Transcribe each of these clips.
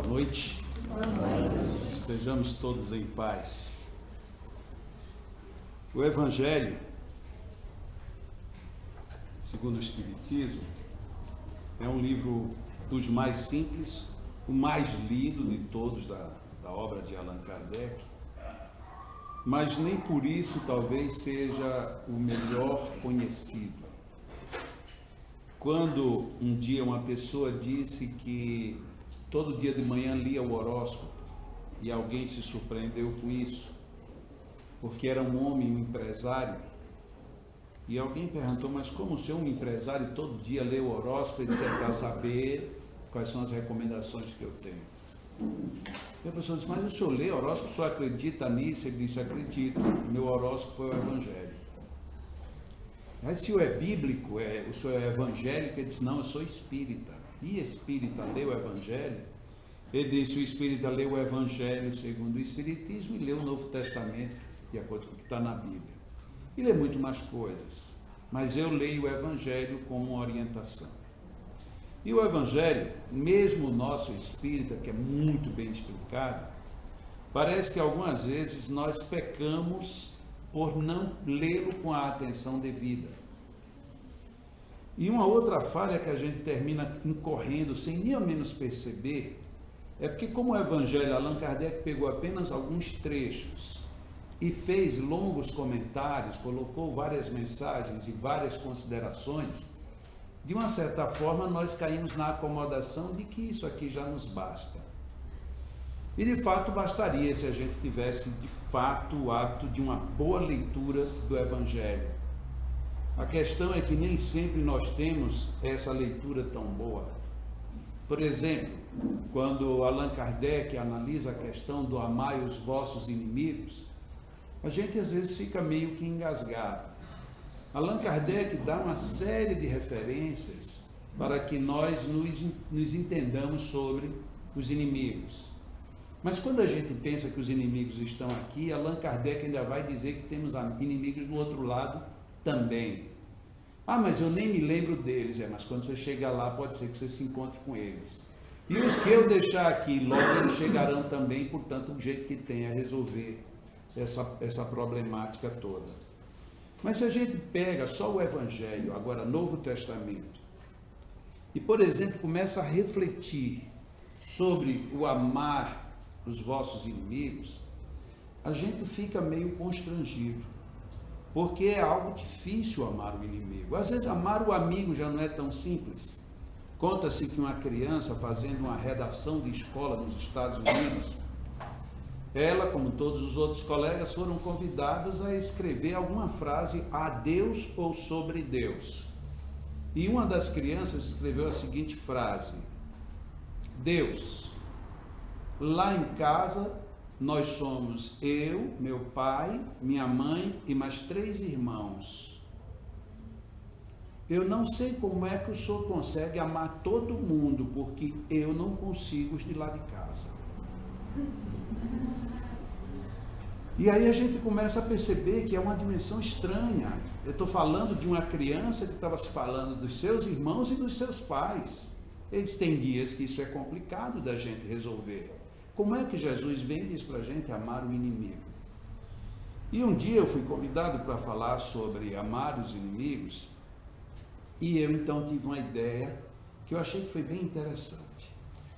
noite. Boa noite. Estejamos todos em paz. O Evangelho, segundo o Espiritismo, é um livro dos mais simples, o mais lido de todos da obra de Allan Kardec, mas nem por isso talvez seja o melhor conhecido. Quando um dia uma pessoa disse que todo dia de manhã lia o horóscopo, e alguém se surpreendeu com isso, porque era um homem, um empresário, e alguém perguntou, mas como o senhor, um empresário, todo dia lê o horóscopo? Ele disse, para saber quais são as recomendações que eu tenho. E a pessoa disse, mas o senhor lê horóscopo, o senhor acredita nisso? Ele disse, acredito, meu horóscopo é o Evangelho. Mas se o é bíblico, o senhor é evangélico? Ele disse, não, eu sou espírita. E espírita lê o Evangelho? Ele disse, o espírita lê o Evangelho segundo o Espiritismo e lê o Novo Testamento, de acordo com o que está na Bíblia. E lê muito mais coisas, mas eu leio o Evangelho como uma orientação. E o Evangelho, mesmo o nosso espírita, que é muito bem explicado, parece que algumas vezes nós pecamos por não lê-lo com a atenção devida. E uma outra falha que a gente termina incorrendo sem nem ao menos perceber, é porque como o Evangelho, Allan Kardec pegou apenas alguns trechos e fez longos comentários, colocou várias mensagens e várias considerações, de uma certa forma nós caímos na acomodação de que isso aqui já nos basta. E de fato bastaria se a gente tivesse de fato o hábito de uma boa leitura do Evangelho. A questão é que nem sempre nós temos essa leitura tão boa. Por exemplo, quando Allan Kardec analisa a questão do amai os vossos inimigos, a gente às vezes fica meio que engasgado. Allan Kardec dá uma série de referências para que nós nos entendamos sobre os inimigos. Mas quando a gente pensa que os inimigos estão aqui, Allan Kardec ainda vai dizer que temos inimigos do outro lado também. Ah, mas eu nem me lembro deles. Mas quando você chegar lá, pode ser que você se encontre com eles. E os que eu deixar aqui, logo eles chegarão também, portanto, o jeito que tem a resolver essa problemática toda. Mas se a gente pega só o Evangelho, agora Novo Testamento, e, por exemplo, começa a refletir sobre o amar os vossos inimigos, a gente fica meio constrangido, porque é algo difícil amar o inimigo. Às vezes amar o amigo já não é tão simples. Conta-se que uma criança fazendo uma redação de escola nos Estados Unidos, ela, como todos os outros colegas, foram convidados a escrever alguma frase a Deus ou sobre Deus. E uma das crianças escreveu a seguinte frase: Deus, lá em casa nós somos eu, meu pai, minha mãe e mais 3 irmãos. Eu não sei como é que o senhor consegue amar todo mundo, porque eu não consigo os de lá de casa. E aí a gente começa a perceber que é uma dimensão estranha. Eu estou falando de uma criança que estava se falando dos seus irmãos e dos seus pais. Eles têm dias que isso é complicado da gente resolver. Como é que Jesus vem e diz para a gente amar o inimigo? E um dia eu fui convidado para falar sobre amar os inimigos, e eu então tive uma ideia que eu achei que foi bem interessante.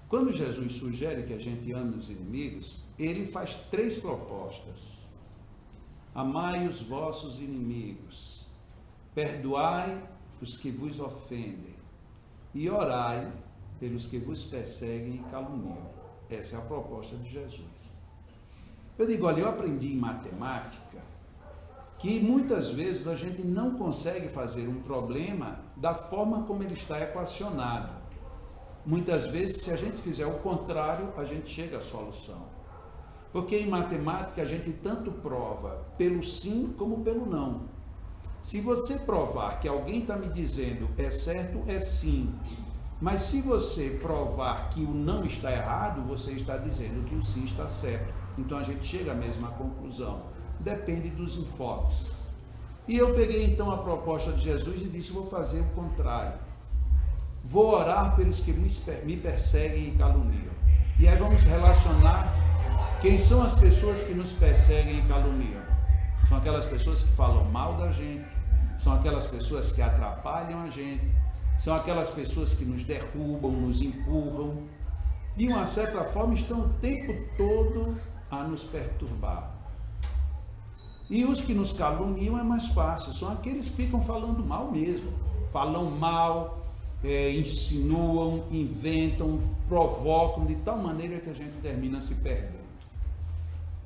Quando Jesus sugere que a gente ame os inimigos, ele faz 3 propostas. Amai os vossos inimigos, perdoai os que vos ofendem, e orai pelos que vos perseguem e caluniam. Essa é a proposta de Jesus. Eu digo, olha, eu aprendi em matemática que muitas vezes a gente não consegue fazer um problema da forma como ele está equacionado. Muitas vezes, se a gente fizer o contrário, a gente chega à solução. Porque em matemática a gente tanto prova pelo sim como pelo não. Se você provar que alguém está me dizendo é certo, é sim. Mas se você provar que o não está errado, você está dizendo que o sim está certo. Então a gente chega à mesma conclusão. Depende dos enfoques. E eu peguei então a proposta de Jesus e disse, vou fazer o contrário. Vou orar pelos que me perseguem e caluniam. E aí vamos relacionar quem são as pessoas que nos perseguem e caluniam. São aquelas pessoas que falam mal da gente, são aquelas pessoas que atrapalham a gente, são aquelas pessoas que nos derrubam, nos empurram, de uma certa forma estão o tempo todo a nos perturbar. E os que nos caluniam é mais fácil, são aqueles que ficam falando mal mesmo, falam mal, insinuam, inventam, provocam, de tal maneira que a gente termina se perdendo.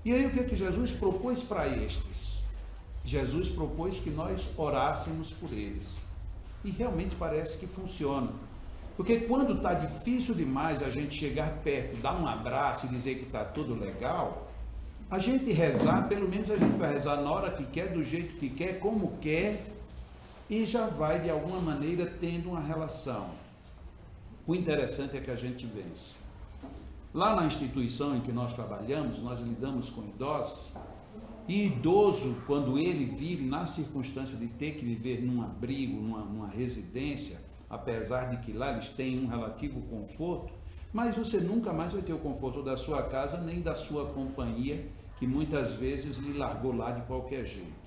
E aí o que é que Jesus propôs para estes? Jesus propôs que nós orássemos por eles. E realmente parece que funciona. Porque quando está difícil demais a gente chegar perto, dar um abraço e dizer que está tudo legal, a gente rezar, pelo menos a gente vai rezar na hora que quer, do jeito que quer, como quer, e já vai de alguma maneira tendo uma relação. O interessante é que a gente vence. Lá na instituição em que nós trabalhamos, nós lidamos com idosos, e idoso, quando ele vive na circunstância de ter que viver num abrigo, numa residência, apesar de que lá eles têm um relativo conforto, mas você nunca mais vai ter o conforto da sua casa, nem da sua companhia, que muitas vezes lhe largou lá de qualquer jeito.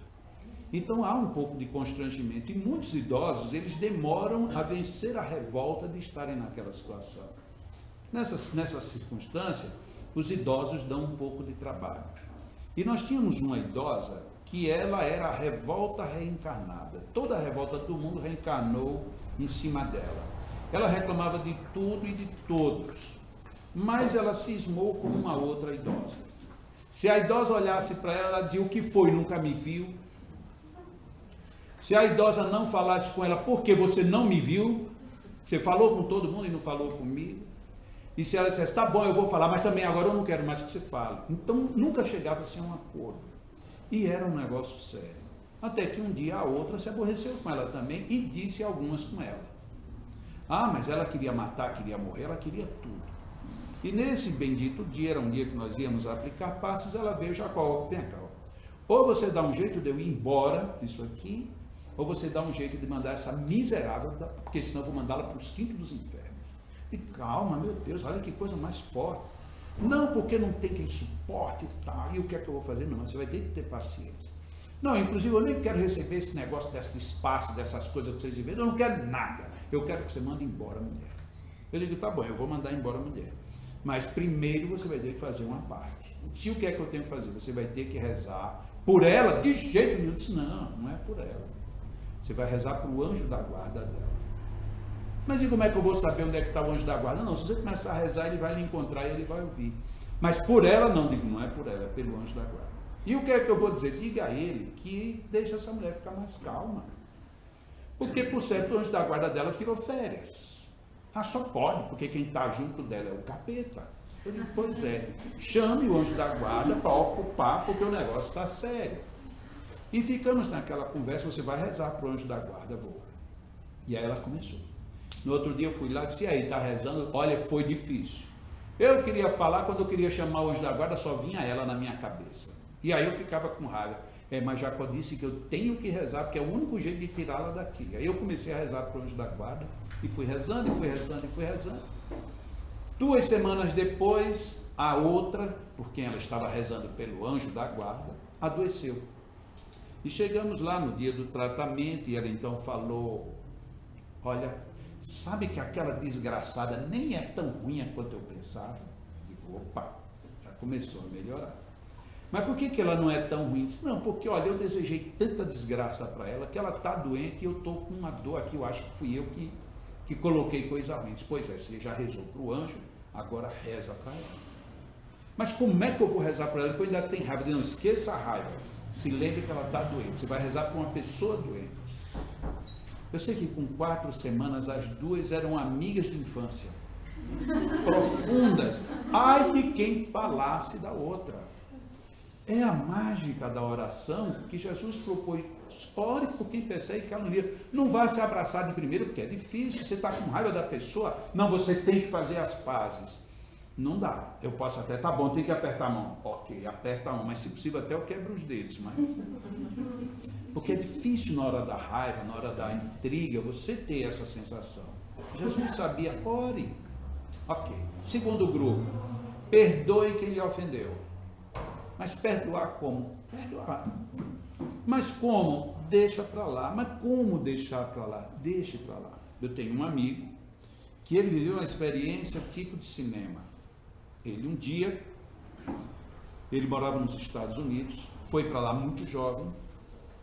Então há um pouco de constrangimento, e muitos idosos, eles demoram a vencer a revolta de estarem naquela situação. Nessa circunstância, os idosos dão um pouco de trabalho. E nós tínhamos uma idosa que ela era a revolta reencarnada. Toda a revolta do mundo reencarnou em cima dela. Ela reclamava de tudo e de todos, mas ela cismou com uma outra idosa. Se a idosa olhasse para ela, ela dizia: o que foi? Nunca me viu. Se a idosa não falasse com ela: por que você não me viu? Você falou com todo mundo e não falou comigo. E se ela dissesse: tá bom, eu vou falar, mas também agora eu não quero mais que você fale. Então nunca chegava-se a um acordo. E era um negócio sério. Até que um dia a outra se aborreceu com ela também e disse algumas com ela. Ah, mas ela queria matar, queria morrer, ela queria tudo. E nesse bendito dia, era um dia que nós íamos aplicar passes, ela veio: Jacó, vem cá. Ou você dá um jeito de eu ir embora disso aqui, ou você dá um jeito de mandar essa miserável, porque senão eu vou mandá-la para os quintos dos infernos. E calma, meu Deus, olha que coisa mais forte. Não, porque não tem quem suporte e tal. E o que é que eu vou fazer? Não, você vai ter que ter paciência. Não, inclusive eu nem quero receber esse negócio desse espaço, dessas coisas que vocês inventam. Eu não quero nada. Eu quero que você mande embora a mulher. Eu digo: tá bom, eu vou mandar embora a mulher. Mas primeiro você vai ter que fazer uma parte. Se o que é que eu tenho que fazer? Você vai ter que rezar por ela de jeito nenhum. Eu disse: não, não é por ela. Você vai rezar para o anjo da guarda dela. Mas e como é que eu vou saber onde é que está o anjo da guarda? Não, se você começar a rezar, ele vai lhe encontrar e ele vai ouvir. Mas por ela, não, digo, não é por ela, é pelo anjo da guarda. E o que é que eu vou dizer? Diga a ele que deixa essa mulher ficar mais calma. Porque, por certo, o anjo da guarda dela tirou férias. Ah, só pode, porque quem está junto dela é o capeta. Eu digo: pois é, chame o anjo da guarda para ocupar, porque o negócio está sério. E ficamos naquela conversa: você vai rezar para o anjo da guarda, vou. E aí ela começou. No outro dia eu fui lá e disse: e aí, está rezando? Olha, foi difícil. Eu queria falar, quando eu queria chamar o anjo da guarda, só vinha ela na minha cabeça. E aí eu ficava com raiva. Mas Jacó disse que eu tenho que rezar, porque é o único jeito de tirá-la daqui. Aí eu comecei a rezar para o anjo da guarda, e fui rezando, e fui rezando, e fui rezando. 2 semanas depois, a outra, por quem ela estava rezando pelo anjo da guarda, adoeceu. E chegamos lá no dia do tratamento, e ela então falou: olha, sabe que aquela desgraçada nem é tão ruim quanto eu pensava? Digo: opa, já começou a melhorar. Mas por que ela não é tão ruim? Disse: não, porque olha, eu desejei tanta desgraça para ela, que ela está doente e eu estou com uma dor aqui, eu acho que fui eu que coloquei coisa ruim. Disse: pois é, você já rezou para o anjo, agora reza para ela. Mas como é que eu vou rezar para ela? Porque eu ainda tenho raiva. Não, esqueça a raiva, se lembre que ela está doente, você vai rezar para uma pessoa doente. Eu sei que com 4 semanas as duas eram amigas de infância, profundas. Ai de quem falasse da outra. É a mágica da oração que Jesus propôs. Ore por quem persegue e calunia. Não vá se abraçar de primeiro, porque é difícil. Você está com raiva da pessoa. Não, você tem que fazer as pazes. Não dá. Eu posso até, tá bom, tem que apertar a mão. Ok, aperta a mão, mas se possível até eu quebro os dedos. Mas... porque é difícil na hora da raiva, na hora da intriga, você ter essa sensação. Jesus sabia: ore. Ok. Segundo grupo. perdoe quem lhe ofendeu. Mas perdoar como? Perdoar. Mas como? Deixa para lá. Mas como deixar para lá? Deixe para lá. Eu tenho um amigo que ele viveu uma experiência tipo de cinema. Ele um dia, ele morava nos Estados Unidos, foi para lá muito jovem.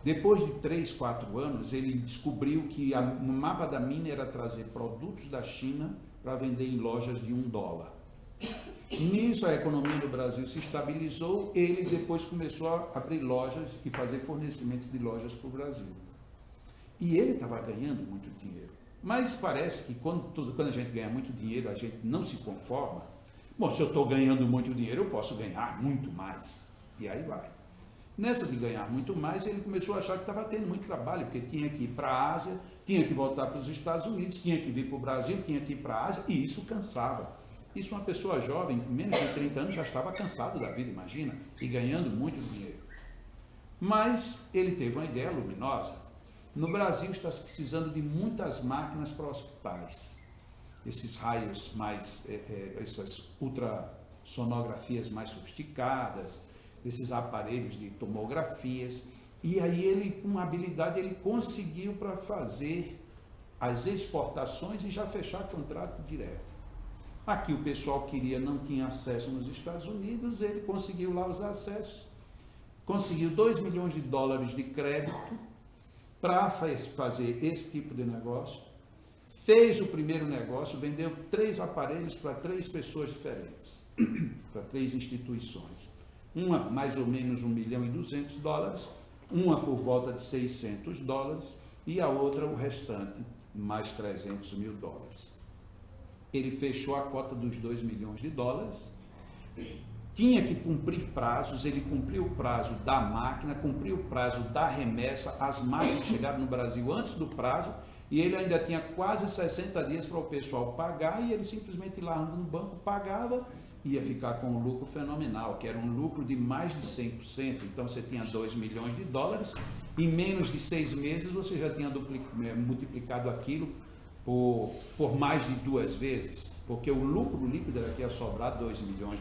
Depois de 3, 4 anos, ele descobriu que o mapa da mina era trazer produtos da China para vender em lojas de $1. Nisso a economia do Brasil se estabilizou, ele depois começou a abrir lojas e fazer fornecimentos de lojas para o Brasil. E ele estava ganhando muito dinheiro. Mas parece que quando a gente ganha muito dinheiro, a gente não se conforma. Bom, se eu estou ganhando muito dinheiro, eu posso ganhar muito mais. E aí vai. Nessa de ganhar muito mais, ele começou a achar que estava tendo muito trabalho, porque tinha que ir para a Ásia, tinha que voltar para os Estados Unidos, tinha que vir para o Brasil, tinha que ir para a Ásia, e isso cansava. Isso uma pessoa jovem, com menos de 30 anos, já estava cansado da vida, imagina, e ganhando muito dinheiro. Mas ele teve uma ideia luminosa. No Brasil está se precisando de muitas máquinas para hospitais. Esses raios mais, essas ultrassonografias mais sofisticadas, esses aparelhos de tomografias. E aí ele, com uma habilidade, ele conseguiu para fazer as exportações e já fechar contrato direto. Aqui o pessoal queria, não tinha acesso nos Estados Unidos, ele conseguiu lá os acessos, conseguiu $2 milhões de crédito para fazer esse tipo de negócio, fez o primeiro negócio, vendeu 3 aparelhos para 3 pessoas diferentes, para 3 instituições. Uma mais ou menos $1.200.000, uma por volta de $600 e a outra o restante, mais $300 mil. Ele fechou a cota dos $2 milhões, tinha que cumprir prazos, ele cumpriu o prazo da máquina, cumpriu o prazo da remessa, as máquinas chegaram no Brasil antes do prazo e ele ainda tinha quase 60 dias para o pessoal pagar e ele simplesmente lá no banco pagava, ia ficar com um lucro fenomenal, que era um lucro de mais de 100%, então você tinha $2 milhões, em menos de 6 meses você já tinha multiplicado aquilo por mais de 2 vezes, porque o lucro líquido era que ia sobrar $2 milhões.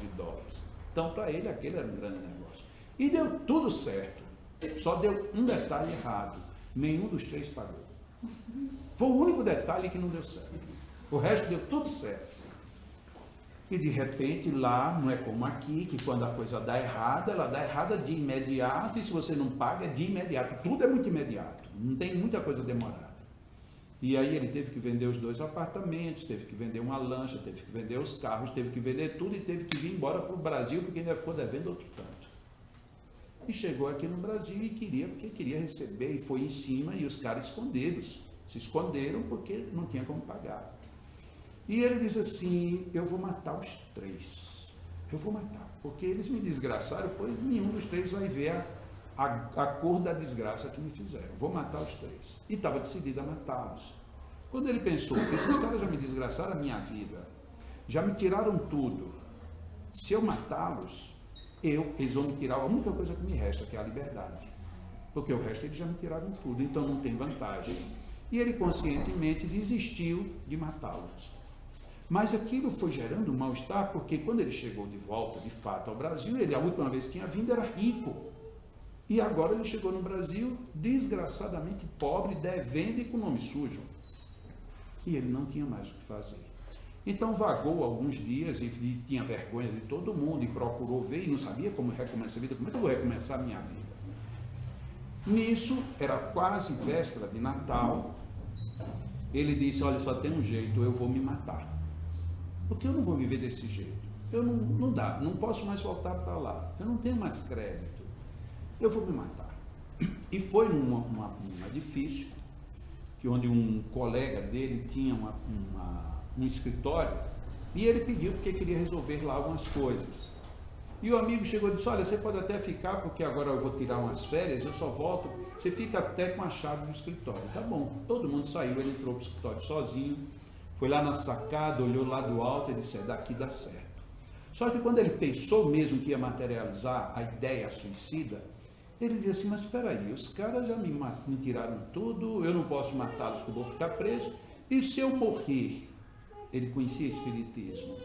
Então, para ele, aquele era um grande negócio. E deu tudo certo. Só deu um detalhe errado. Nenhum dos 3 pagou. Foi o único detalhe que não deu certo. O resto deu tudo certo. E, de repente, lá, não é como aqui, que quando a coisa dá errada, ela dá errada de imediato, e se você não paga, é de imediato. Tudo é muito imediato. Não tem muita coisa demorada. E aí ele teve que vender os 2 apartamentos, teve que vender uma lancha, teve que vender os carros, teve que vender tudo e teve que vir embora para o Brasil, porque ainda ficou devendo outro tanto. E chegou aqui no Brasil e porque queria receber, e foi em cima, e os caras se esconderam porque não tinha como pagar. E ele disse assim, eu vou matar os 3, eu vou matar, porque eles me desgraçaram, pois nenhum dos 3 vai ver a cor da desgraça que me fizeram. Vou matar os 3. E estava decidido a matá-los. Quando ele pensou, esses caras já me desgraçaram a minha vida, já me tiraram tudo. Se eu matá-los, eles vão me tirar a única coisa que me resta, que é a liberdade. Porque o resto eles já me tiraram tudo, então não tem vantagem. E ele conscientemente desistiu de matá-los. Mas aquilo foi gerando um mal-estar, porque quando ele chegou de volta, de fato, ao Brasil, ele a última vez que tinha vindo era rico. E agora ele chegou no Brasil desgraçadamente pobre, devendo e com nome sujo. E ele não tinha mais o que fazer. Então vagou alguns dias e tinha vergonha de todo mundo e procurou ver e não sabia como recomeçar a vida. Como é que eu vou recomeçar a minha vida? Nisso, era quase véspera de Natal, ele disse, olha, só tem um jeito, eu vou me matar. Porque eu não vou viver desse jeito. Não dá, não posso mais voltar para lá. Eu não tenho mais crédito. Eu vou me matar. E foi num edifício, onde um colega dele tinha um escritório, e ele pediu porque queria resolver lá algumas coisas. E o amigo chegou e disse, olha, você pode até ficar, porque agora eu vou tirar umas férias, eu só volto, você fica até com a chave do escritório. Tá bom, todo mundo saiu, ele entrou para o escritório sozinho, foi lá na sacada, olhou lá do alto e disse, daqui dá certo. Só que quando ele pensou mesmo que ia materializar a ideia suicida, ele dizia assim, mas espera aí, os caras já me tiraram tudo, eu não posso matá-los porque eu vou ficar preso, e se eu morrer? Ele conhecia espiritismo.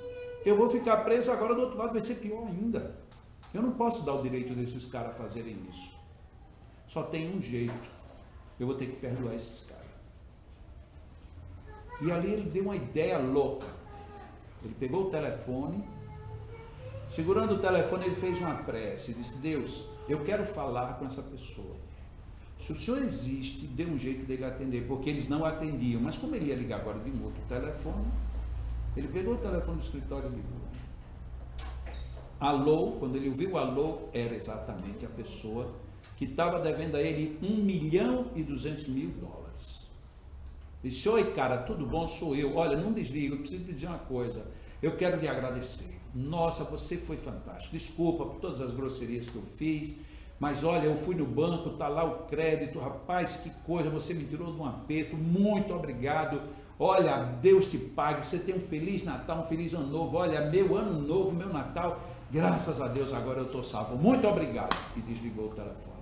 eu vou ficar preso agora, do outro lado vai ser pior ainda. Eu não posso dar o direito desses caras fazerem isso. Só tem um jeito. Eu vou ter que perdoar esses caras. E ali ele deu uma ideia louca. Ele pegou o telefone, segurando o telefone, ele fez uma prece e disse: Deus, eu quero falar com essa pessoa. Se o Senhor existe, dê um jeito dele atender, porque eles não atendiam. Mas como ele ia ligar agora de um outro telefone, ele pegou o telefone do escritório e ligou. Alô, quando ele ouviu o alô, era exatamente a pessoa que estava devendo a ele $1.200.000. Disse: oi cara, tudo bom? Sou eu. Olha, não desliga, eu preciso lhe dizer uma coisa. Eu quero lhe agradecer. Nossa, você foi fantástico. Desculpa por todas as grosserias que eu fiz, mas olha, eu fui no banco, tá lá o crédito, rapaz, que coisa, você me tirou de um aperto, muito obrigado. Olha, Deus te pague, você tem um Feliz Natal, um Feliz Ano Novo. Olha, meu Ano Novo, meu Natal, graças a Deus agora eu estou salvo. Muito obrigado. E desligou o telefone.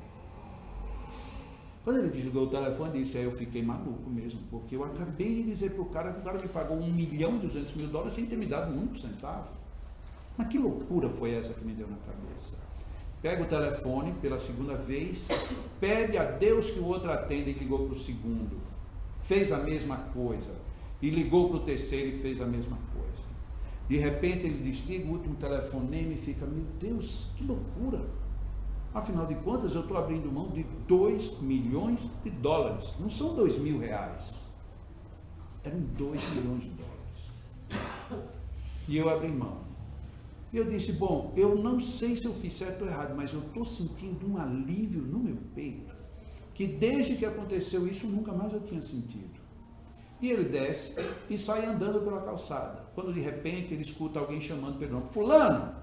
Quando ele desligou o telefone, disse: aí eu fiquei maluco mesmo, porque eu acabei de dizer para o cara que o cara me pagou $1.200.000 sem ter me dado um único centavo. Mas que loucura foi essa que me deu na cabeça? Pega o telefone pela segunda vez, pede a Deus que o outro atenda, e ligou para o segundo. Fez a mesma coisa. E ligou para o terceiro e fez a mesma coisa. De repente ele desliga o último telefonema e fica: meu Deus, que loucura! Afinal de contas, eu estou abrindo mão de $2 milhões. Não são R$2.000. Eram $2 milhões. E eu abri mão. E eu disse: bom, eu não sei se eu fiz certo ou errado, mas eu estou sentindo um alívio no meu peito, que desde que aconteceu isso, nunca mais eu tinha sentido. E ele desce e sai andando pela calçada. Quando de repente ele escuta alguém chamando pelo nome: fulano!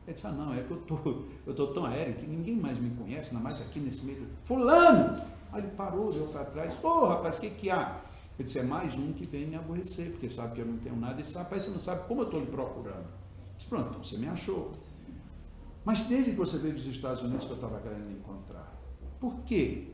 Ele disse: ah, não, é que eu tô tão aéreo que ninguém mais me conhece, ainda mais aqui nesse meio. Fulano! Aí ele parou, olhou para trás: ô rapaz, o que há? Ele disse: é mais um que vem me aborrecer, porque sabe que eu não tenho nada. Ele disse: rapaz, você não sabe como eu estou lhe procurando. Eu disse: pronto, então você me achou. Mas desde que você veio dos Estados Unidos que eu estava querendo lhe encontrar. Por quê?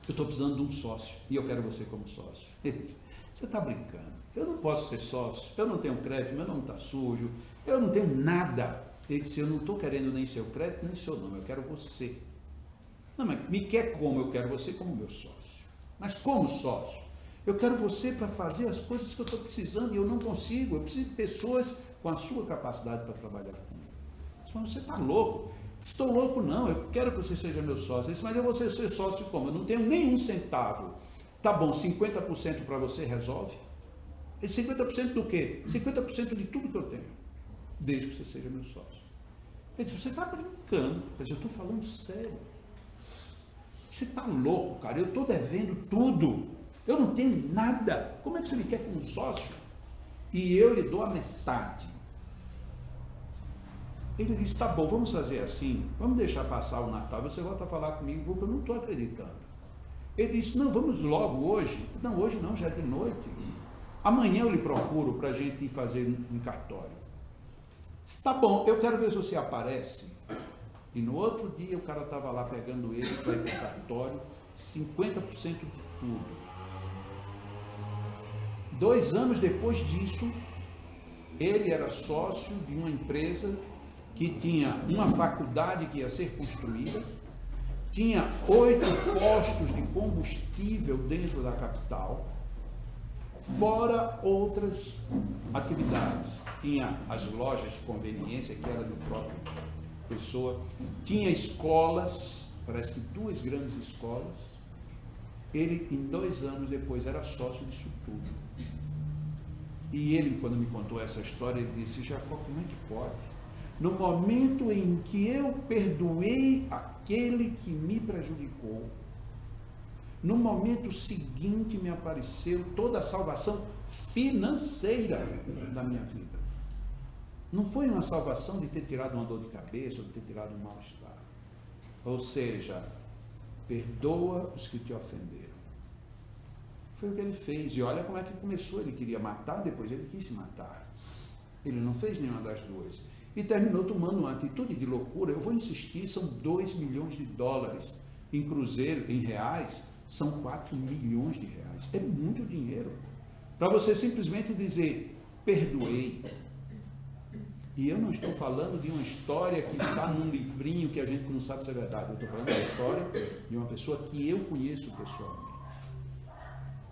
Eu estou precisando de um sócio e eu quero você como sócio. Ele disse: você está brincando, eu não posso ser sócio, eu não tenho crédito, meu nome está sujo, eu não tenho nada. Ele disse: eu não estou querendo nem seu crédito, nem seu nome, eu quero você. Não, mas me quer como? Eu quero você como meu sócio. Mas como sócio? Eu quero você para fazer as coisas que eu estou precisando e eu não consigo. Eu preciso de pessoas com a sua capacidade para trabalhar comigo. Eu disse: mas você está louco? Estou louco não, eu quero que você seja meu sócio. Eu disse: mas eu vou ser sócio como? Eu não tenho nenhum centavo. Tá bom, 50% para você resolve? E 50% do quê? 50% de tudo que eu tenho, desde que você seja meu sócio. Ele disse: você está brincando? Mas eu estou falando sério. Você está louco, cara, eu estou devendo tudo. Eu não tenho nada. Como é que você me quer como sócio? E eu lhe dou a metade. Ele disse: tá bom, vamos fazer assim, vamos deixar passar o Natal, você volta a falar comigo, porque eu não estou acreditando. Ele disse: não, vamos logo hoje. Não, hoje não, já é de noite. Amanhã eu lhe procuro para a gente ir fazer um cartório. Disse: tá bom, eu quero ver se você aparece. E no outro dia o cara estava lá pegando ele para ir para o cartório, 50% de tudo. 2 anos depois disso, ele era sócio de uma empresa que tinha uma faculdade que ia ser construída, tinha 8 postos de combustível dentro da capital, fora outras atividades. Tinha as lojas de conveniência, que era do próprio pessoa, tinha escolas, parece que 2 grandes escolas. Ele, em 2 anos depois, era sócio disso tudo. E ele, quando me contou essa história, ele disse: Jacó, como é que pode? No momento em que eu perdoei aquele que me prejudicou, no momento seguinte me apareceu toda a salvação financeira da minha vida. Não foi uma salvação de ter tirado uma dor de cabeça ou de ter tirado um mal-estar. Ou seja, perdoa os que te ofenderam. Foi o que ele fez. E olha como é que começou. Ele queria matar, depois ele quis se matar. Ele não fez nenhuma das duas. E terminou tomando uma atitude de loucura. Eu vou insistir, são $2 milhões. Em cruzeiro, em reais, são R$4 milhões. É muito dinheiro. Para você simplesmente dizer: perdoei. E eu não estou falando de uma história que está num livrinho que a gente não sabe se é verdade. Eu estou falando da história de uma pessoa que eu conheço pessoalmente.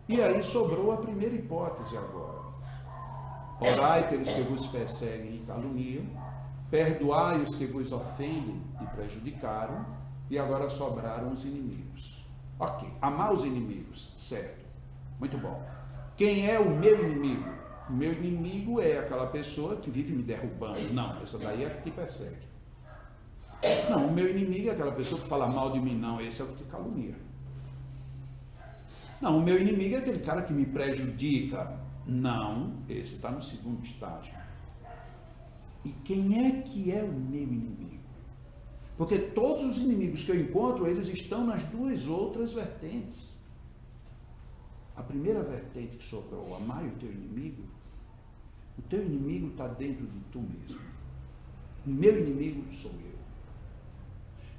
E aí sobrou a primeira hipótese agora. Orai pelos que vos perseguem e caluniam, perdoai os que vos ofendem e prejudicaram, e agora sobraram os inimigos. Ok, amar os inimigos, certo, muito bom. Quem é o meu inimigo? O meu inimigo é aquela pessoa que vive me derrubando. Não, essa daí é a que te persegue. Não, o meu inimigo é aquela pessoa que fala mal de mim. Não, esse é o que te calunia. Não, o meu inimigo é aquele cara que me prejudica. Não, esse está no segundo estágio. E quem é que é o meu inimigo? Porque todos os inimigos que eu encontro, eles estão nas duas outras vertentes. A primeira vertente que sobrou, amar o teu inimigo está dentro de tu mesmo. O meu inimigo sou eu.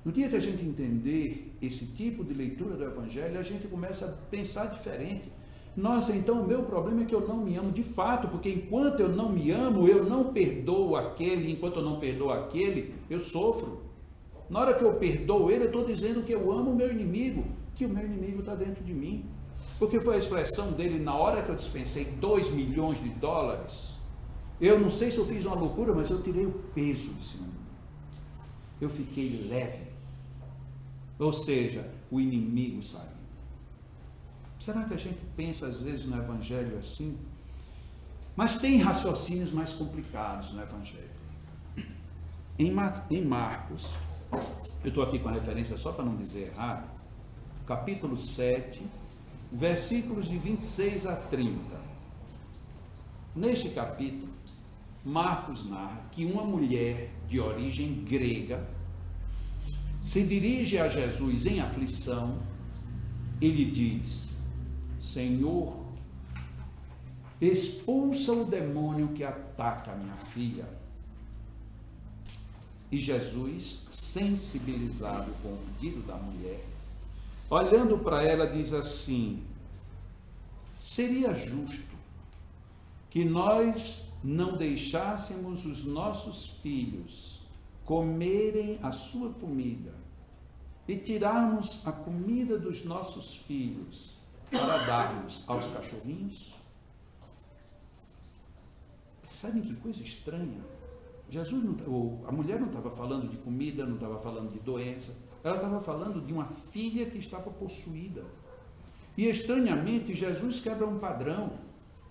No dia que a gente entender esse tipo de leitura do Evangelho, a gente começa a pensar diferente. Nossa, então o meu problema é que eu não me amo de fato, porque enquanto eu não me amo, eu não perdoo aquele, enquanto eu não perdoo aquele, eu sofro. Na hora que eu perdoo ele, eu estou dizendo que eu amo o meu inimigo, que o meu inimigo está dentro de mim. Porque foi a expressão dele na hora que eu dispensei 2 milhões de dólares. Eu não sei se eu fiz uma loucura, mas eu tirei o peso de cima de mim. Eu fiquei leve. Ou seja, o inimigo saiu. Será que a gente pensa às vezes no Evangelho assim? Mas tem raciocínios mais complicados no Evangelho. Em Marcos, eu estou aqui com a referência só para não dizer errado, capítulo 7, versículos de 26 a 30. Neste capítulo, Marcos narra que uma mulher de origem grega se dirige a Jesus em aflição e lhe diz: Senhor, expulsa o demônio que ataca a minha filha. E Jesus, sensibilizado com o pedido da mulher, olhando para ela, diz assim: seria justo que nós não deixássemos os nossos filhos comerem a sua comida e tirarmos a comida dos nossos filhos para darmos aos cachorrinhos? Sabem que coisa estranha? Jesus a mulher não estava falando de comida, não estava falando de doença, ela estava falando de uma filha que estava possuída. E estranhamente Jesus quebra um padrão.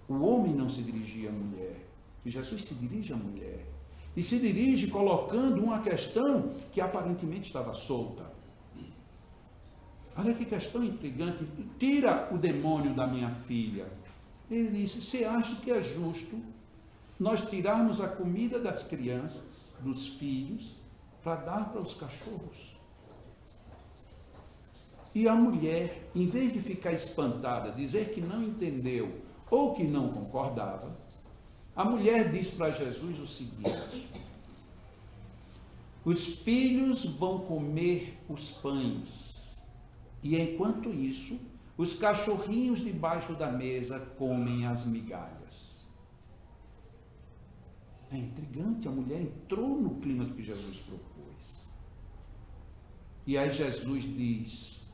O homem não se dirigia à mulher, e Jesus se dirige à mulher. E se dirige colocando uma questão que aparentemente estava solta. Olha que questão intrigante. Tira o demônio da minha filha. Ele disse: você acha que é justo nós tirarmos a comida das crianças, dos filhos, para dar para os cachorros? E a mulher, em vez de ficar espantada, dizer que não entendeu ou que não concordava, a mulher diz para Jesus o seguinte: os filhos vão comer os pães, e enquanto isso, os cachorrinhos debaixo da mesa comem as migalhas. É intrigante, a mulher entrou no clima do que Jesus propôs. E aí Jesus diz: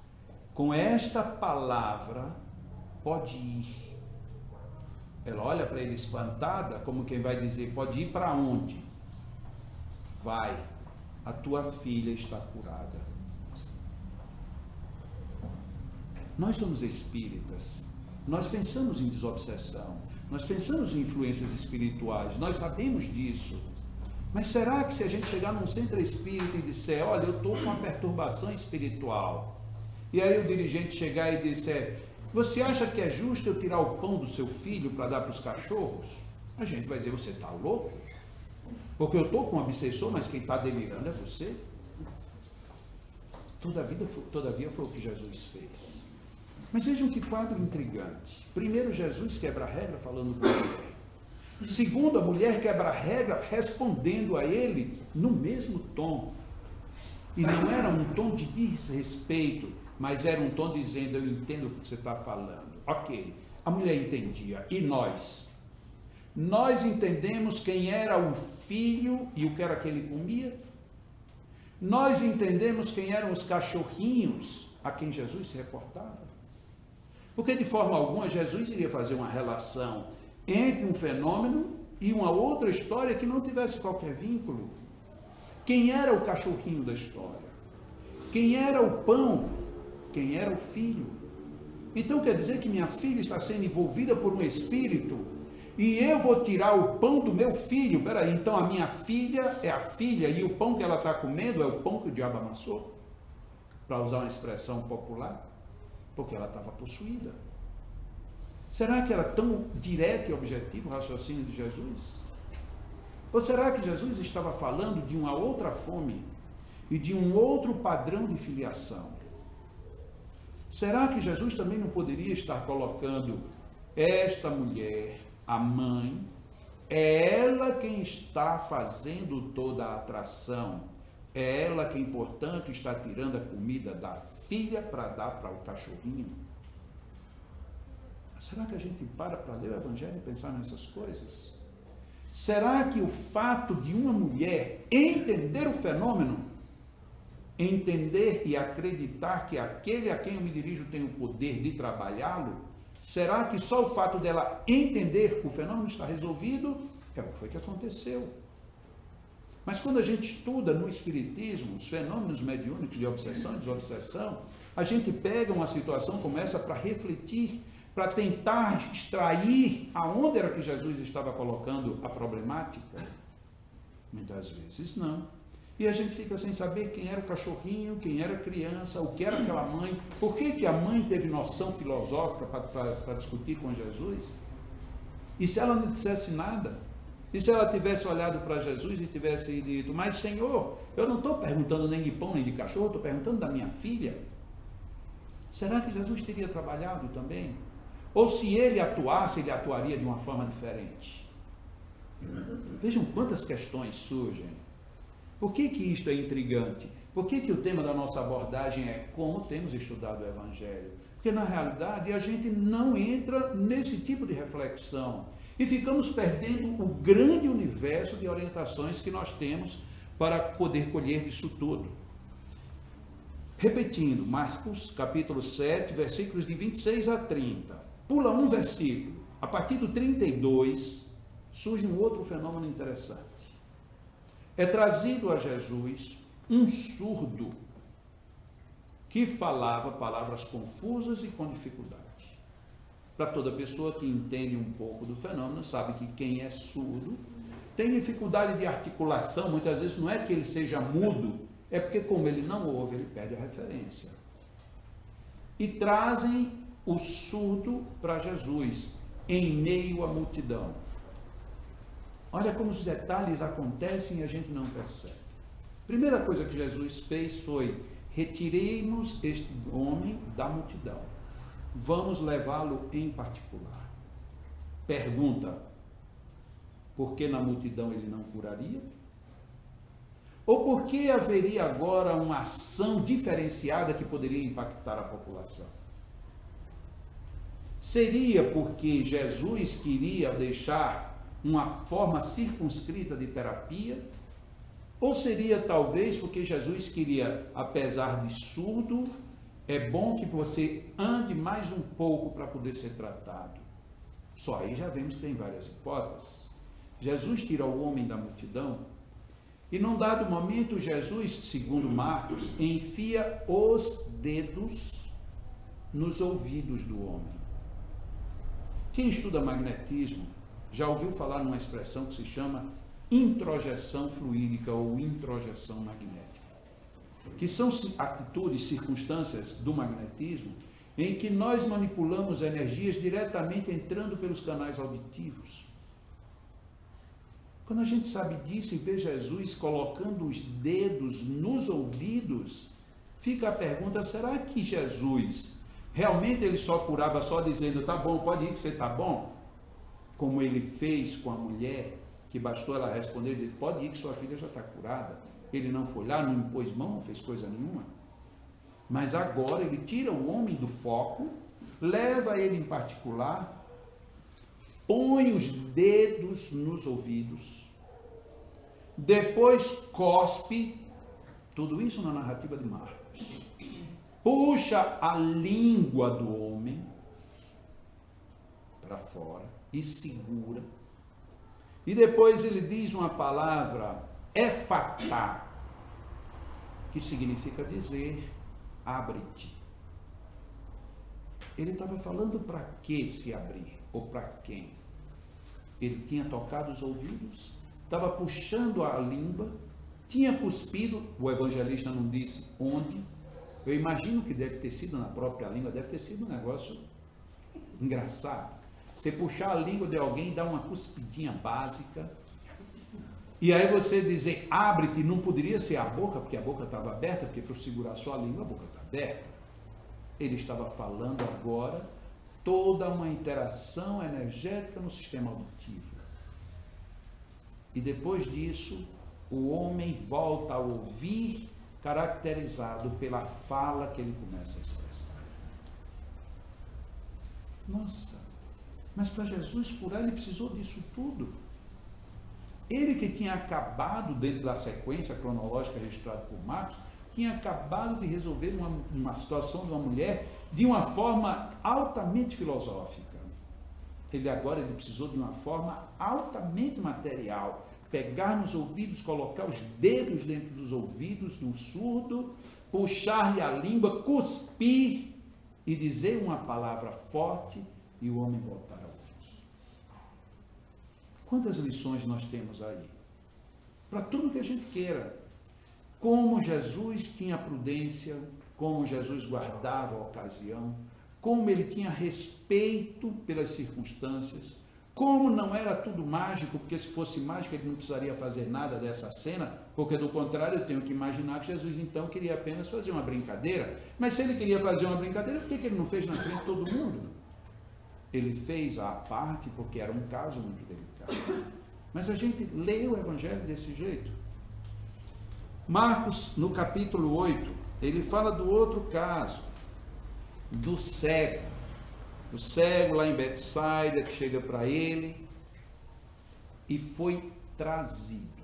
com esta palavra pode ir. Ela olha para ele espantada, como quem vai dizer: pode ir para onde? Vai, a tua filha está curada. Nós somos espíritas, nós pensamos em desobsessão, nós pensamos em influências espirituais, nós sabemos disso. Mas será que se a gente chegar num centro espírita e disser: olha, eu estou com uma perturbação espiritual, e aí o dirigente chegar e disser: você acha que é justo eu tirar o pão do seu filho para dar para os cachorros? A gente vai dizer: você está louco? Porque eu estou com um obsessor, mas quem está delirando é você. Todavia foi o que Jesus fez. Mas vejam que quadro intrigante. Primeiro, Jesus quebra a regra falando com a mulher. Segundo, a mulher quebra a regra respondendo a ele no mesmo tom. E não era um tom de desrespeito, mas era um tom dizendo: eu entendo o que você está falando. Ok, a mulher entendia. E nós? Nós entendemos quem era o filho e o que era que ele comia. Nós entendemos quem eram os cachorrinhos a quem Jesus se reportava. Porque de forma alguma Jesus iria fazer uma relação entre um fenômeno e uma outra história que não tivesse qualquer vínculo. Quem era o cachorrinho da história? Quem era o pão? Quem era o filho? Então quer dizer que minha filha está sendo envolvida por um espírito e eu vou tirar o pão do meu filho? Peraí, então a minha filha é a filha e o pão que ela está comendo é o pão que o diabo amassou? Para usar uma expressão popular, porque ela estava possuída. Será que era tão direto e objetivo o raciocínio de Jesus? Ou será que Jesus estava falando de uma outra fome e de um outro padrão de filiação? Será que Jesus também não poderia estar colocando esta mulher, a mãe, é ela quem está fazendo toda a atração, é ela quem, portanto, está tirando a comida da filha para dar para o cachorrinho? Será que a gente para ler o Evangelho e pensar nessas coisas? Será que o fato de uma mulher entender o fenômeno, entender e acreditar que aquele a quem eu me dirijo tem o poder de trabalhá-lo, será que só o fato dela entender o fenômeno está resolvido? É o que foi que aconteceu. Mas quando a gente estuda no Espiritismo os fenômenos mediúnicos de obsessão e desobsessão, a gente pega uma situação como essa para refletir, para tentar extrair aonde era que Jesus estava colocando a problemática. Muitas vezes não. E a gente fica sem saber quem era o cachorrinho, quem era a criança, o que era aquela mãe, por que a mãe teve noção filosófica para discutir com Jesus? E se ela não dissesse nada? E se ela tivesse olhado para Jesus e tivesse dito, mas Senhor, eu não estou perguntando nem de pão nem de cachorro, estou perguntando da minha filha. Será que Jesus teria trabalhado também? Ou se ele atuasse, ele atuaria de uma forma diferente? Vejam quantas questões surgem. Por que isto é intrigante? Por que o tema da nossa abordagem é como temos estudado o Evangelho? Porque na realidade a gente não entra nesse tipo de reflexão e ficamos perdendo o grande universo de orientações que nós temos para poder colher disso tudo. Repetindo, Marcos capítulo 7, versículos de 26 a 30. Pula um versículo. A partir do 32, surge um outro fenômeno interessante. É trazido a Jesus um surdo que falava palavras confusas e com dificuldade. Para toda pessoa que entende um pouco do fenômeno, sabe que quem é surdo tem dificuldade de articulação. Muitas vezes não é que ele seja mudo, é porque como ele não ouve, ele perde a referência. E trazem o surdo para Jesus, em meio à multidão. Olha como os detalhes acontecem e a gente não percebe. Primeira coisa que Jesus fez foi, retiremos este homem da multidão. Vamos levá-lo em particular. Pergunta, por que na multidão ele não curaria? Ou por que haveria agora uma ação diferenciada que poderia impactar a população? Seria porque Jesus queria deixar uma forma circunscrita de terapia? Ou seria talvez porque Jesus queria, apesar de surdo, é bom que você ande mais um pouco para poder ser tratado? Só aí já vemos que tem várias hipóteses. Jesus tira o homem da multidão e num dado momento Jesus, segundo Marcos, enfia os dedos nos ouvidos do homem. Quem estuda magnetismo já ouviu falar numa expressão que se chama introjeção fluídica ou introjeção magnética, que são atitudes, circunstâncias do magnetismo em que nós manipulamos energias diretamente entrando pelos canais auditivos. Quando a gente sabe disso e vê Jesus colocando os dedos nos ouvidos, fica a pergunta, será que Jesus realmente ele só curava só dizendo, tá bom, pode ir que você tá bom? Como ele fez com a mulher, que bastou ela responder e dizer, pode ir que sua filha já está curada. Ele não foi lá, não impôs mão, não fez coisa nenhuma. Mas agora ele tira o homem do foco, leva ele em particular põe os dedos nos ouvidos, depois cospe, tudo isso na narrativa de Marcos, puxa a língua do homem para fora e segura, e depois ele diz uma palavra, efatá, que significa dizer, abre-te. Ele estava falando para que se abrir, ou para quem? Ele tinha tocado os ouvidos, estava puxando a língua, tinha cuspido, o evangelista não disse onde, eu imagino que deve ter sido na própria língua, deve ter sido um negócio engraçado. Você puxar a língua de alguém e dar uma cuspidinha básica, e aí você dizer, abre-te, não poderia ser a boca, porque a boca estava aberta, porque para segurar a sua língua, a boca está aberta. Ele estava falando agora toda uma interação energética no sistema auditivo. E depois disso, o homem volta a ouvir, caracterizado pela fala que ele começa a expressar. Nossa, mas para Jesus curar, ele precisou disso tudo. Ele que tinha acabado, dentro da sequência cronológica registrada por Marcos, tinha acabado de resolver uma situação de uma mulher de uma forma altamente filosófica. Ele precisou de uma forma altamente material. Pegar nos ouvidos, colocar os dedos dentro dos ouvidos do surdo, puxar-lhe a língua, cuspir e dizer uma palavra forte e o homem voltar a ouvir. Quantas lições nós temos aí? Para tudo que a gente queira. Como Jesus tinha prudência, como Jesus guardava a ocasião, como ele tinha respeito pelas circunstâncias, como não era tudo mágico, porque se fosse mágico ele não precisaria fazer nada dessa cena, porque do contrário eu tenho que imaginar que Jesus então queria apenas fazer uma brincadeira. Mas se ele queria fazer uma brincadeira, por que ele não fez na frente de todo mundo? Ele fez à parte porque era um caso muito delicado. Mas a gente lê o Evangelho desse jeito. Marcos, no capítulo 8, ele fala do outro caso, do cego. O cego lá em Betsaida, que chega para ele e foi trazido.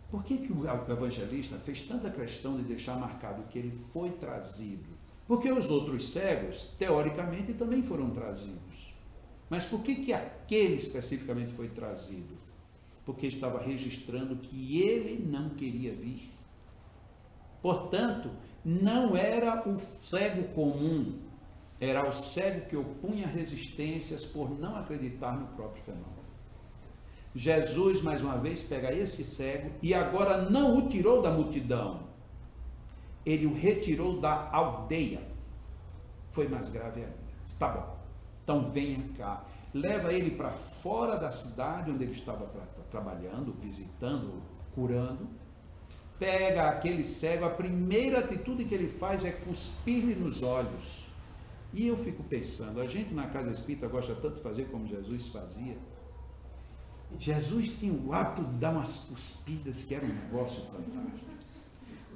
Por que o evangelista fez tanta questão de deixar marcado que ele foi trazido? Porque os outros cegos, teoricamente, também foram trazidos. Mas por que aquele especificamente foi trazido? Porque estava registrando que ele não queria vir. Portanto, não era o cego comum, era o cego que opunha resistências por não acreditar no próprio fenômeno. Jesus, mais uma vez, pega esse cego e agora não o tirou da multidão, ele o retirou da aldeia. Foi mais grave ainda. Está bom, então venha cá. Leva ele para fora da cidade onde ele estava trabalhando, visitando, curando. Pega aquele cego, a primeira atitude que ele faz é cuspir-lhe nos olhos. E eu fico pensando, a gente na casa espírita gosta tanto de fazer como Jesus fazia. Jesus tinha o hábito de dar umas cuspidas que era um negócio fantástico.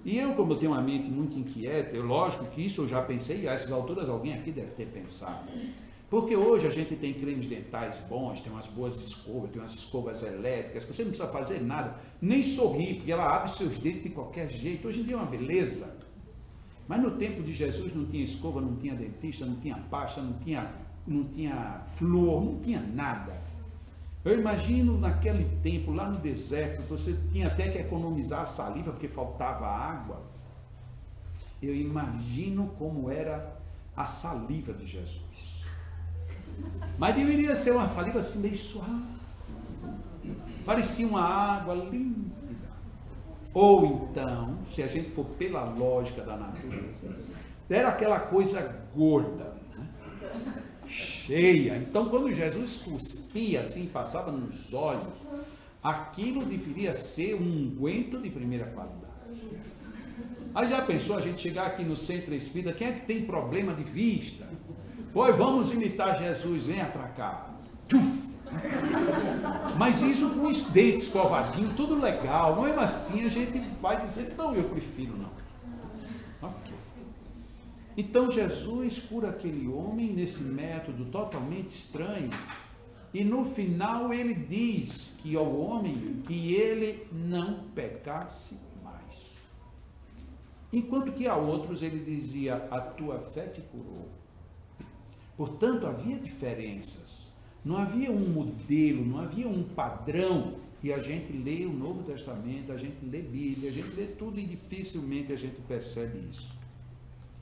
E eu, como eu tenho uma mente muito inquieta, lógico que isso eu já pensei, a essas alturas alguém aqui deve ter pensado. Porque hoje a gente tem cremes dentais bons, tem umas boas escovas, tem umas escovas elétricas, que você não precisa fazer nada, nem sorrir, porque ela abre seus dedos de qualquer jeito. Hoje em dia é uma beleza. Mas no tempo de Jesus não tinha escova, não tinha dentista, não tinha pasta, não tinha flúor, não tinha nada. Eu imagino naquele tempo, lá no deserto, você tinha até que economizar a saliva porque faltava água. Eu imagino como era a saliva de Jesus. Mas deveria ser uma saliva assim meio suave. Parecia uma água límpida. Ou então, se a gente for pela lógica da natureza, era aquela coisa gorda, né? Cheia. Então, quando Jesus cuspia assim, passava nos olhos, aquilo deveria ser um unguento de primeira qualidade. Aí já pensou a gente chegar aqui no centro espírita, quem é que tem problema de vista? Pois vamos imitar Jesus, venha para cá. Tchuf! Mas isso com os dentes escovadinhos, tudo legal. Mesmo assim a gente vai dizer, não, eu prefiro não. Ok. Então Jesus cura aquele homem nesse método totalmente estranho. E no final ele diz que ao homem que ele não pecasse mais. Enquanto que a outros ele dizia, a tua fé te curou. Portanto, havia diferenças. Não havia um modelo, não havia um padrão. E a gente lê o Novo Testamento, a gente lê Bíblia, a gente lê tudo e dificilmente a gente percebe isso.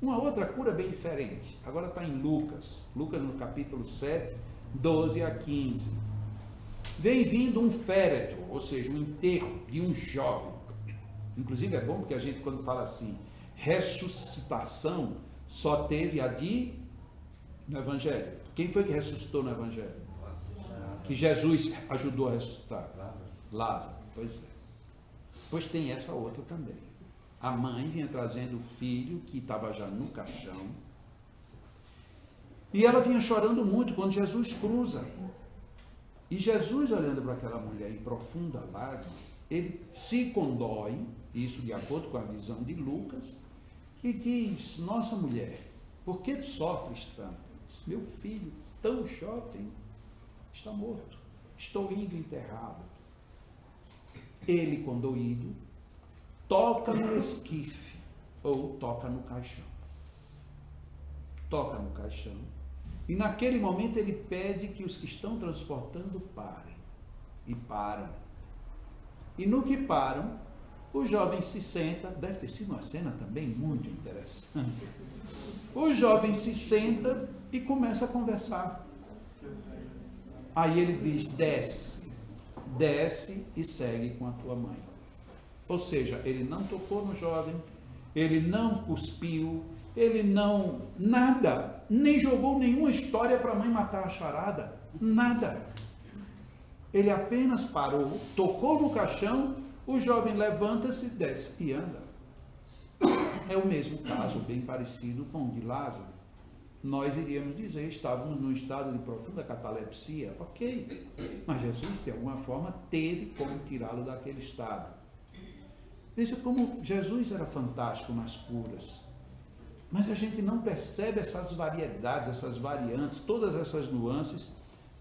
Uma outra cura bem diferente. Agora está em Lucas. Lucas no capítulo 7, 12 a 15. Vem vindo um féretro, ou seja, um enterro de um jovem. Inclusive é bom porque a gente quando fala assim, ressuscitação, só teve a de no Evangelho. Quem foi que ressuscitou no Evangelho? Que Jesus ajudou a ressuscitar? Lázaro. Pois é. Pois tem essa outra também. A mãe vinha trazendo o filho que estava já no caixão. E ela vinha chorando muito quando Jesus cruza. E Jesus, olhando para aquela mulher em profunda lágrima, ele se condói, isso de acordo com a visão de Lucas, e diz, nossa mulher, por que tu sofres tanto? Diz, meu filho, tão jovem, está morto, estou indo enterrá-lo. Ele, condoído, toca no esquife, ou toca no caixão. Toca no caixão. E naquele momento ele pede que os que estão transportando parem. E param. E no que param, o jovem se senta, deve ter sido uma cena também muito interessante. O jovem se senta e começa a conversar. Aí ele diz, desce, desce e segue com a tua mãe. Ou seja, ele não tocou no jovem, ele não cuspiu, ele não, nada, nem jogou nenhuma história para a mãe matar a charada, nada. Ele apenas parou, tocou no caixão, o jovem levanta-se, desce e anda. É o mesmo caso, bem parecido com o de Lázaro. Nós iríamos dizer, estávamos num estado de profunda catalepsia, ok, mas Jesus, de alguma forma, teve como tirá-lo daquele estado. Veja como Jesus era fantástico nas curas. Mas a gente não percebe essas variedades, essas variantes, todas essas nuances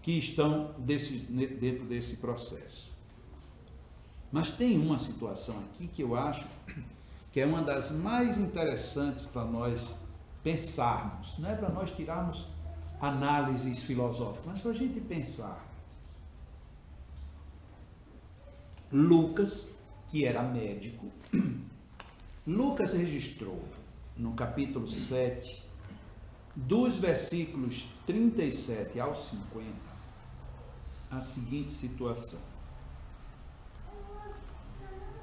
que estão dentro desse processo. Mas tem uma situação aqui que eu acho que é uma das mais interessantes para nós pensarmos, não é para nós tirarmos análises filosóficas, mas para a gente pensar. Lucas, que era médico, Lucas registrou no capítulo 7, dos versículos 37 ao 50, a seguinte situação.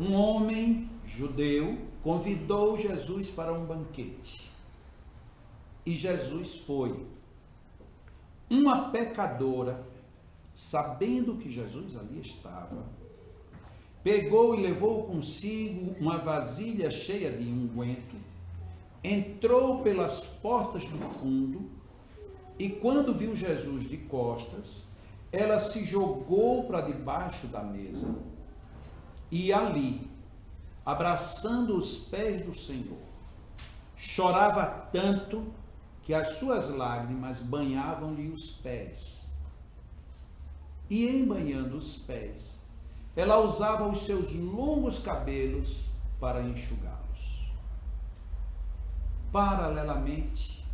Um homem judeu convidou Jesus para um banquete. E Jesus foi. Uma pecadora, sabendo que Jesus ali estava, pegou e levou consigo uma vasilha cheia de unguento, entrou pelas portas do fundo e quando viu Jesus de costas, ela se jogou para debaixo da mesa e ali, abraçando os pés do Senhor, chorava tanto que as suas lágrimas banhavam-lhe os pés. E em banhando os pés, ela usava os seus longos cabelos para enxugá-los. Paralelamente,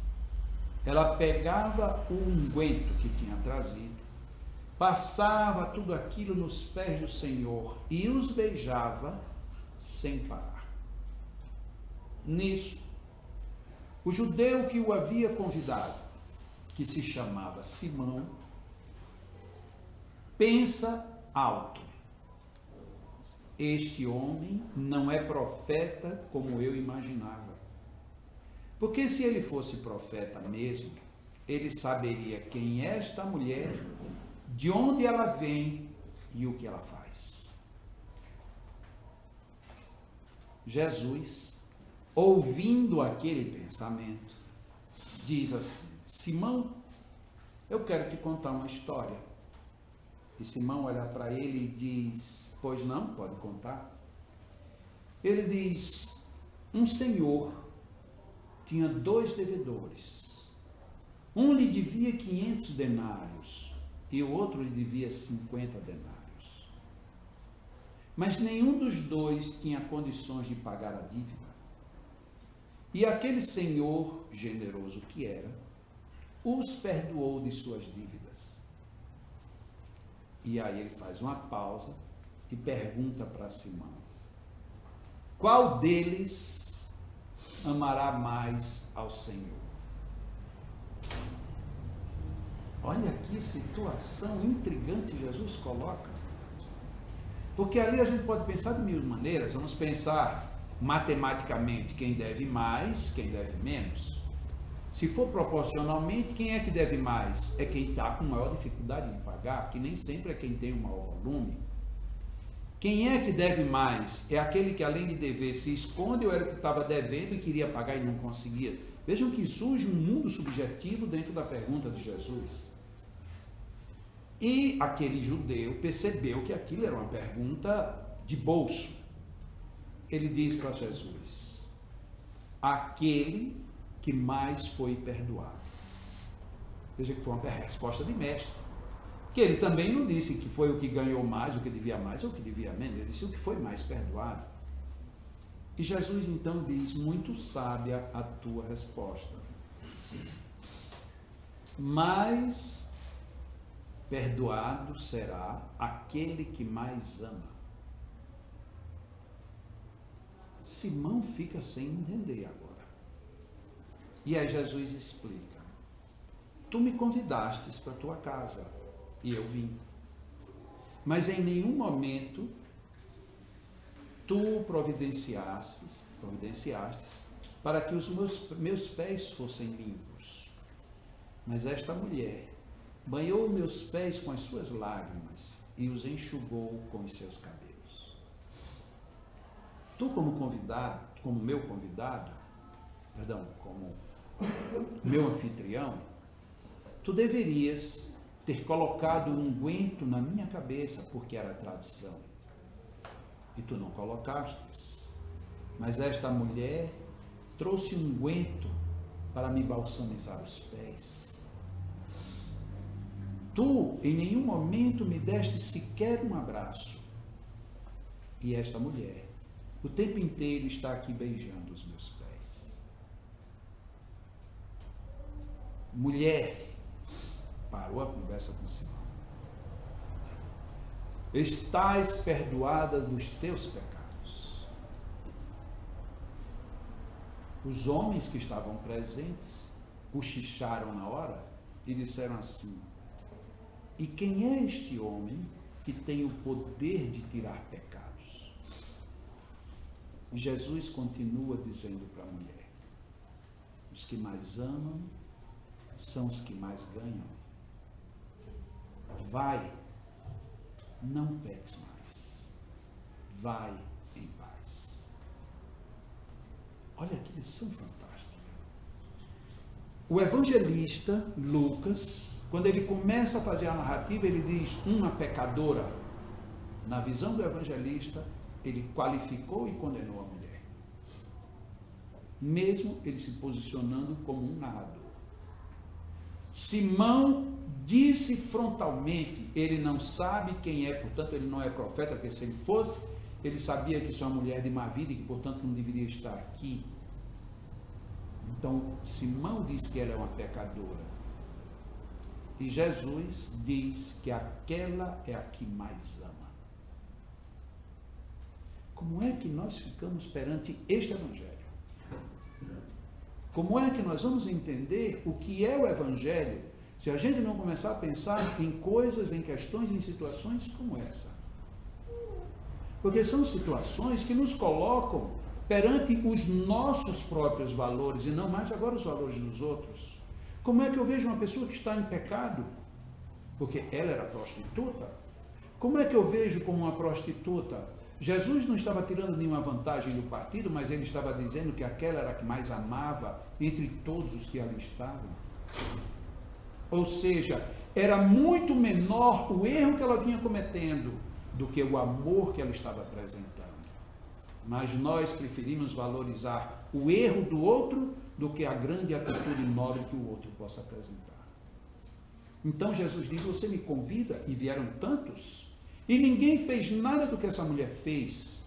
ela pegava o unguento que tinha trazido, passava tudo aquilo nos pés do Senhor e os beijava sem parar. Nisso, o judeu que o havia convidado, que se chamava Simão, pensa alto. Este homem não é profeta como eu imaginava. Porque se ele fosse profeta mesmo, ele saberia quem é esta mulher, de onde ela vem e o que ela faz. Jesus, ouvindo aquele pensamento, diz assim: Simão, eu quero te contar uma história. E Simão olha para ele e diz: pois não, pode contar. Ele diz: um senhor tinha 2 devedores. Um lhe devia 500 denários e o outro lhe devia 50 denários. Mas nenhum dos 2 tinha condições de pagar a dívida. E aquele senhor, generoso que era, os perdoou de suas dívidas. E aí ele faz uma pausa e pergunta para Simão: qual deles amará mais ao Senhor? Olha que situação intrigante Jesus coloca. Porque ali a gente pode pensar de mil maneiras. Vamos pensar matematicamente quem deve mais, quem deve menos. Se for proporcionalmente, quem é que deve mais? É quem está com maior dificuldade de pagar, que nem sempre é quem tem o maior volume. Quem é que deve mais? É aquele que, além de dever, se esconde, ou era o que estava devendo e queria pagar e não conseguia? Vejam que surge um mundo subjetivo dentro da pergunta de Jesus. E aquele judeu percebeu que aquilo era uma pergunta de bolso. Ele diz para Jesus: aquele que mais foi perdoado. Veja que foi uma resposta de mestre. Que ele também não disse que foi o que ganhou mais, o que devia mais ou o que devia menos. Ele disse o que foi mais perdoado. E Jesus então diz: muito sábia a tua resposta. Mas perdoado será aquele que mais ama. Simão fica sem entender agora. E aí Jesus explica: tu me convidastes para a tua casa e eu vim, mas em nenhum momento tu providenciastes para que os meus pés fossem limpos. Mas esta mulher banhou meus pés com as suas lágrimas e os enxugou com os seus cabelos. Tu, como meu anfitrião, tu deverias ter colocado um unguento na minha cabeça, porque era tradição. E tu não colocastes. Mas esta mulher trouxe um unguento para me balsamizar os pés. Tu, em nenhum momento, me deste sequer um abraço. E esta mulher, o tempo inteiro, está aqui beijando os meus pés. Mulher, parou a conversa com Simão, estás perdoada dos teus pecados. Os homens que estavam presentes cochicharam na hora e disseram assim: e quem é este homem que tem o poder de tirar pecados? E Jesus continua dizendo para a mulher: os que mais amam são os que mais ganham. Vai, não peques mais. Vai em paz. Olha que lição fantástica. O evangelista Lucas, quando ele começa a fazer a narrativa, ele diz uma pecadora. Na visão do evangelista, ele qualificou e condenou a mulher, mesmo ele se posicionando como um narrador. Simão disse frontalmente: ele não sabe quem é, portanto ele não é profeta, porque se ele fosse, ele sabia que isso é uma mulher de má vida e que, portanto, não deveria estar aqui. Então, Simão diz que ela é uma pecadora. E Jesus diz que aquela é a que mais ama. Como é que nós ficamos perante este evangelho? Como é que nós vamos entender o que é o evangelho se a gente não começar a pensar em coisas, em questões, em situações como essa? Porque são situações que nos colocam perante os nossos próprios valores e não mais agora os valores dos outros. Como é que eu vejo uma pessoa que está em pecado? Porque ela era prostituta. Como é que eu vejo como uma prostituta? Jesus não estava tirando nenhuma vantagem do partido, mas ele estava dizendo que aquela era a que mais amava entre todos os que ali estavam. Ou seja, era muito menor o erro que ela vinha cometendo do que o amor que ela estava apresentando. mas nós preferimos valorizar o erro do outro do que a grande atitude nobre que o outro possa apresentar. Então Jesus diz, você me convida, e vieram tantos, e ninguém fez nada do que essa mulher fez.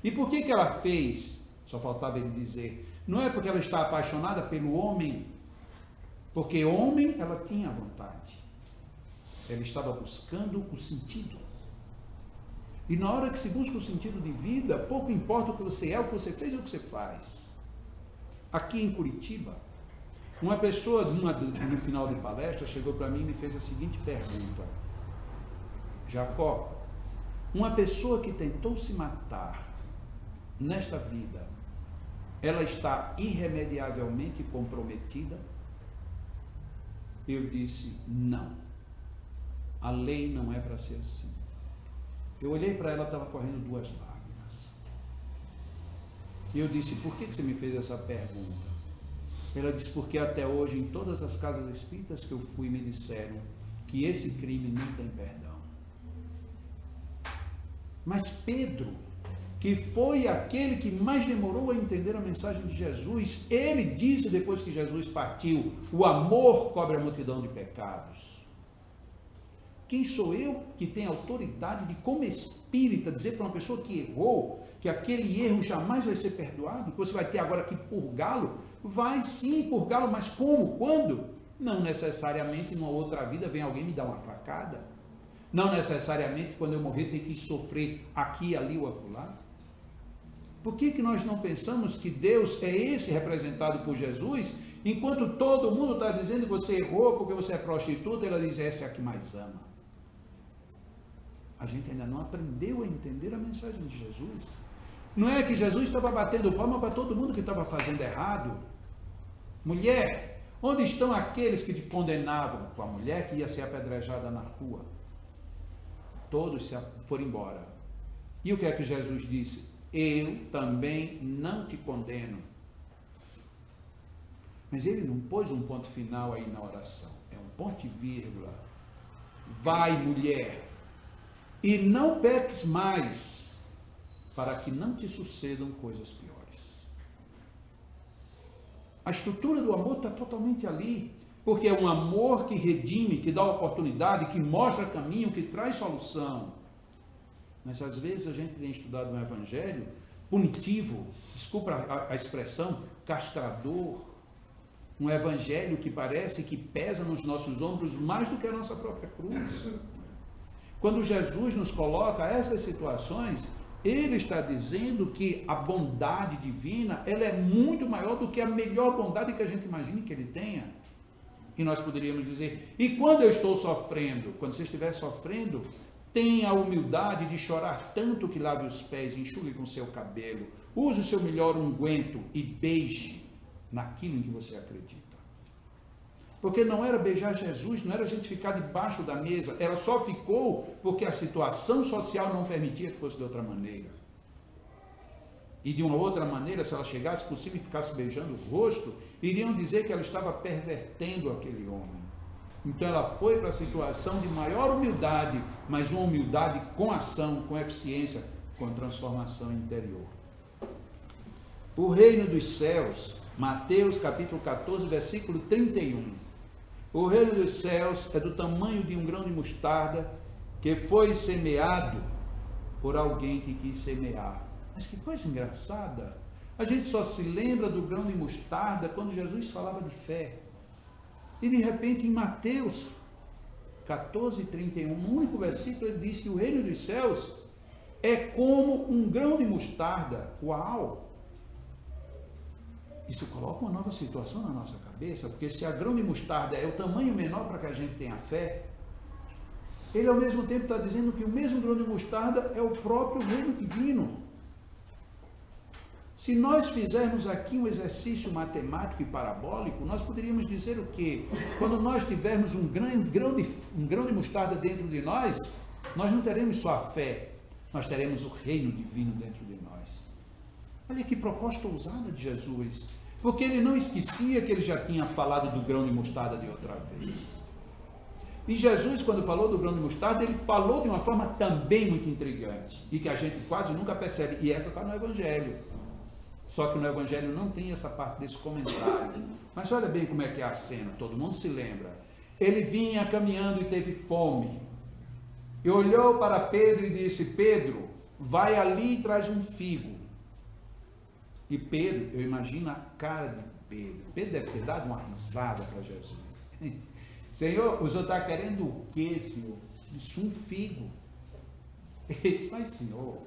E por que ela fez? Só faltava ele dizer, não é porque ela está apaixonada pelo homem, porque homem ela tinha vontade. Ela estava buscando o sentido. E na hora que se busca o sentido de vida, pouco importa o que você é, o que você fez ou o que você faz. Aqui em Curitiba, uma pessoa no final de palestra chegou para mim e me fez a seguinte pergunta: Jacó, uma pessoa que tentou se matar nesta vida, ela está irremediavelmente comprometida? Eu disse, não. A lei não é para ser assim. Eu olhei para ela, estava correndo 2 lágrimas. E eu disse, por que você me fez essa pergunta? Ela disse, porque até hoje, em todas as casas espíritas que eu fui, me disseram que esse crime não tem perdão. Mas Pedro, que foi aquele que mais demorou a entender a mensagem de Jesus, ele disse depois que Jesus partiu, o amor cobre a multidão de pecados. Quem sou eu que tenho autoridade de, como espírita, dizer para uma pessoa que errou, que aquele erro jamais vai ser perdoado, que você vai ter agora que purgá-lo? Vai sim purgá-lo, mas como? Quando? Não necessariamente numa outra vida vem alguém me dar uma facada. Não necessariamente quando eu morrer tem que sofrer aqui, ali ou acolá. Por que nós não pensamos que Deus é esse representado por Jesus, enquanto todo mundo está dizendo que você errou porque você é prostituta, ela diz, essa é a que mais ama. A gente ainda não aprendeu a entender a mensagem de Jesus. Não é que Jesus estava batendo palma para todo mundo que estava fazendo errado. Mulher, onde estão aqueles que te condenavam com a mulher que ia ser apedrejada na rua? Todos foram embora. E o que é que Jesus disse? Eu também não te condeno. Mas ele não pôs um ponto final aí na oração. É um ponto e vírgula. Vai, mulher, e não peques mais, para que não te sucedam coisas piores. A estrutura do amor está totalmente ali, porque é um amor que redime, que dá oportunidade, que mostra caminho, que traz solução. Mas às vezes a gente tem estudado um evangelho punitivo, desculpa a expressão, castrador, um evangelho que parece que pesa nos nossos ombros mais do que a nossa própria cruz. Quando Jesus nos coloca essas situações, ele está dizendo que a bondade divina, ela é muito maior do que a melhor bondade que a gente imagine que ele tenha. E nós poderíamos dizer, e quando eu estou sofrendo? Quando você estiver sofrendo, tenha a humildade de chorar tanto que lave os pés, enxugue com seu cabelo, use o seu melhor unguento e beije naquilo em que você acredita. Porque não era beijar Jesus, não era a gente ficar debaixo da mesa, ela só ficou porque a situação social não permitia que fosse de outra maneira. E de uma outra maneira, se ela chegasse por cima e ficasse beijando o rosto, iriam dizer que ela estava pervertendo aquele homem. Então ela foi para a situação de maior humildade, mas uma humildade com ação, com eficiência, com transformação interior. O reino dos céus, Mateus capítulo 14, versículo 31. O reino dos céus é do tamanho de um grão de mostarda que foi semeado por alguém que quis semear. Mas que coisa engraçada! A gente só se lembra do grão de mostarda quando Jesus falava de fé. E de repente em Mateus 14, 31, no único versículo, ele diz que o reino dos céus é como um grão de mostarda. Uau! Isso coloca uma nova situação na nossa cabeça, porque se a grão de mostarda é o tamanho menor para que a gente tenha fé, ele ao mesmo tempo está dizendo que o mesmo grão de mostarda é o próprio reino divino. Se nós fizermos aqui um exercício matemático e parabólico, nós poderíamos dizer o quê? Quando nós tivermos um grão de mostarda dentro de nós não teremos só a fé, nós teremos o reino divino dentro de nós. Olha que proposta ousada de Jesus, porque ele não esquecia que ele já tinha falado do grão de mostarda de outra vez. E Jesus, quando falou do grão de mostarda, ele falou de uma forma também muito intrigante, e que a gente quase nunca percebe, e essa está no Evangelho. Só que no Evangelho não tem essa parte desse comentário. Mas olha bem como é que é a cena, todo mundo se lembra. Ele vinha caminhando e teve fome. E olhou para Pedro e disse: Pedro, vai ali e traz um figo. E Pedro, eu imagino a cara de Pedro. Pedro deve ter dado uma risada para Jesus. Senhor, o senhor está querendo o quê, Senhor? Isso, um figo. Ele disse: mas Senhor,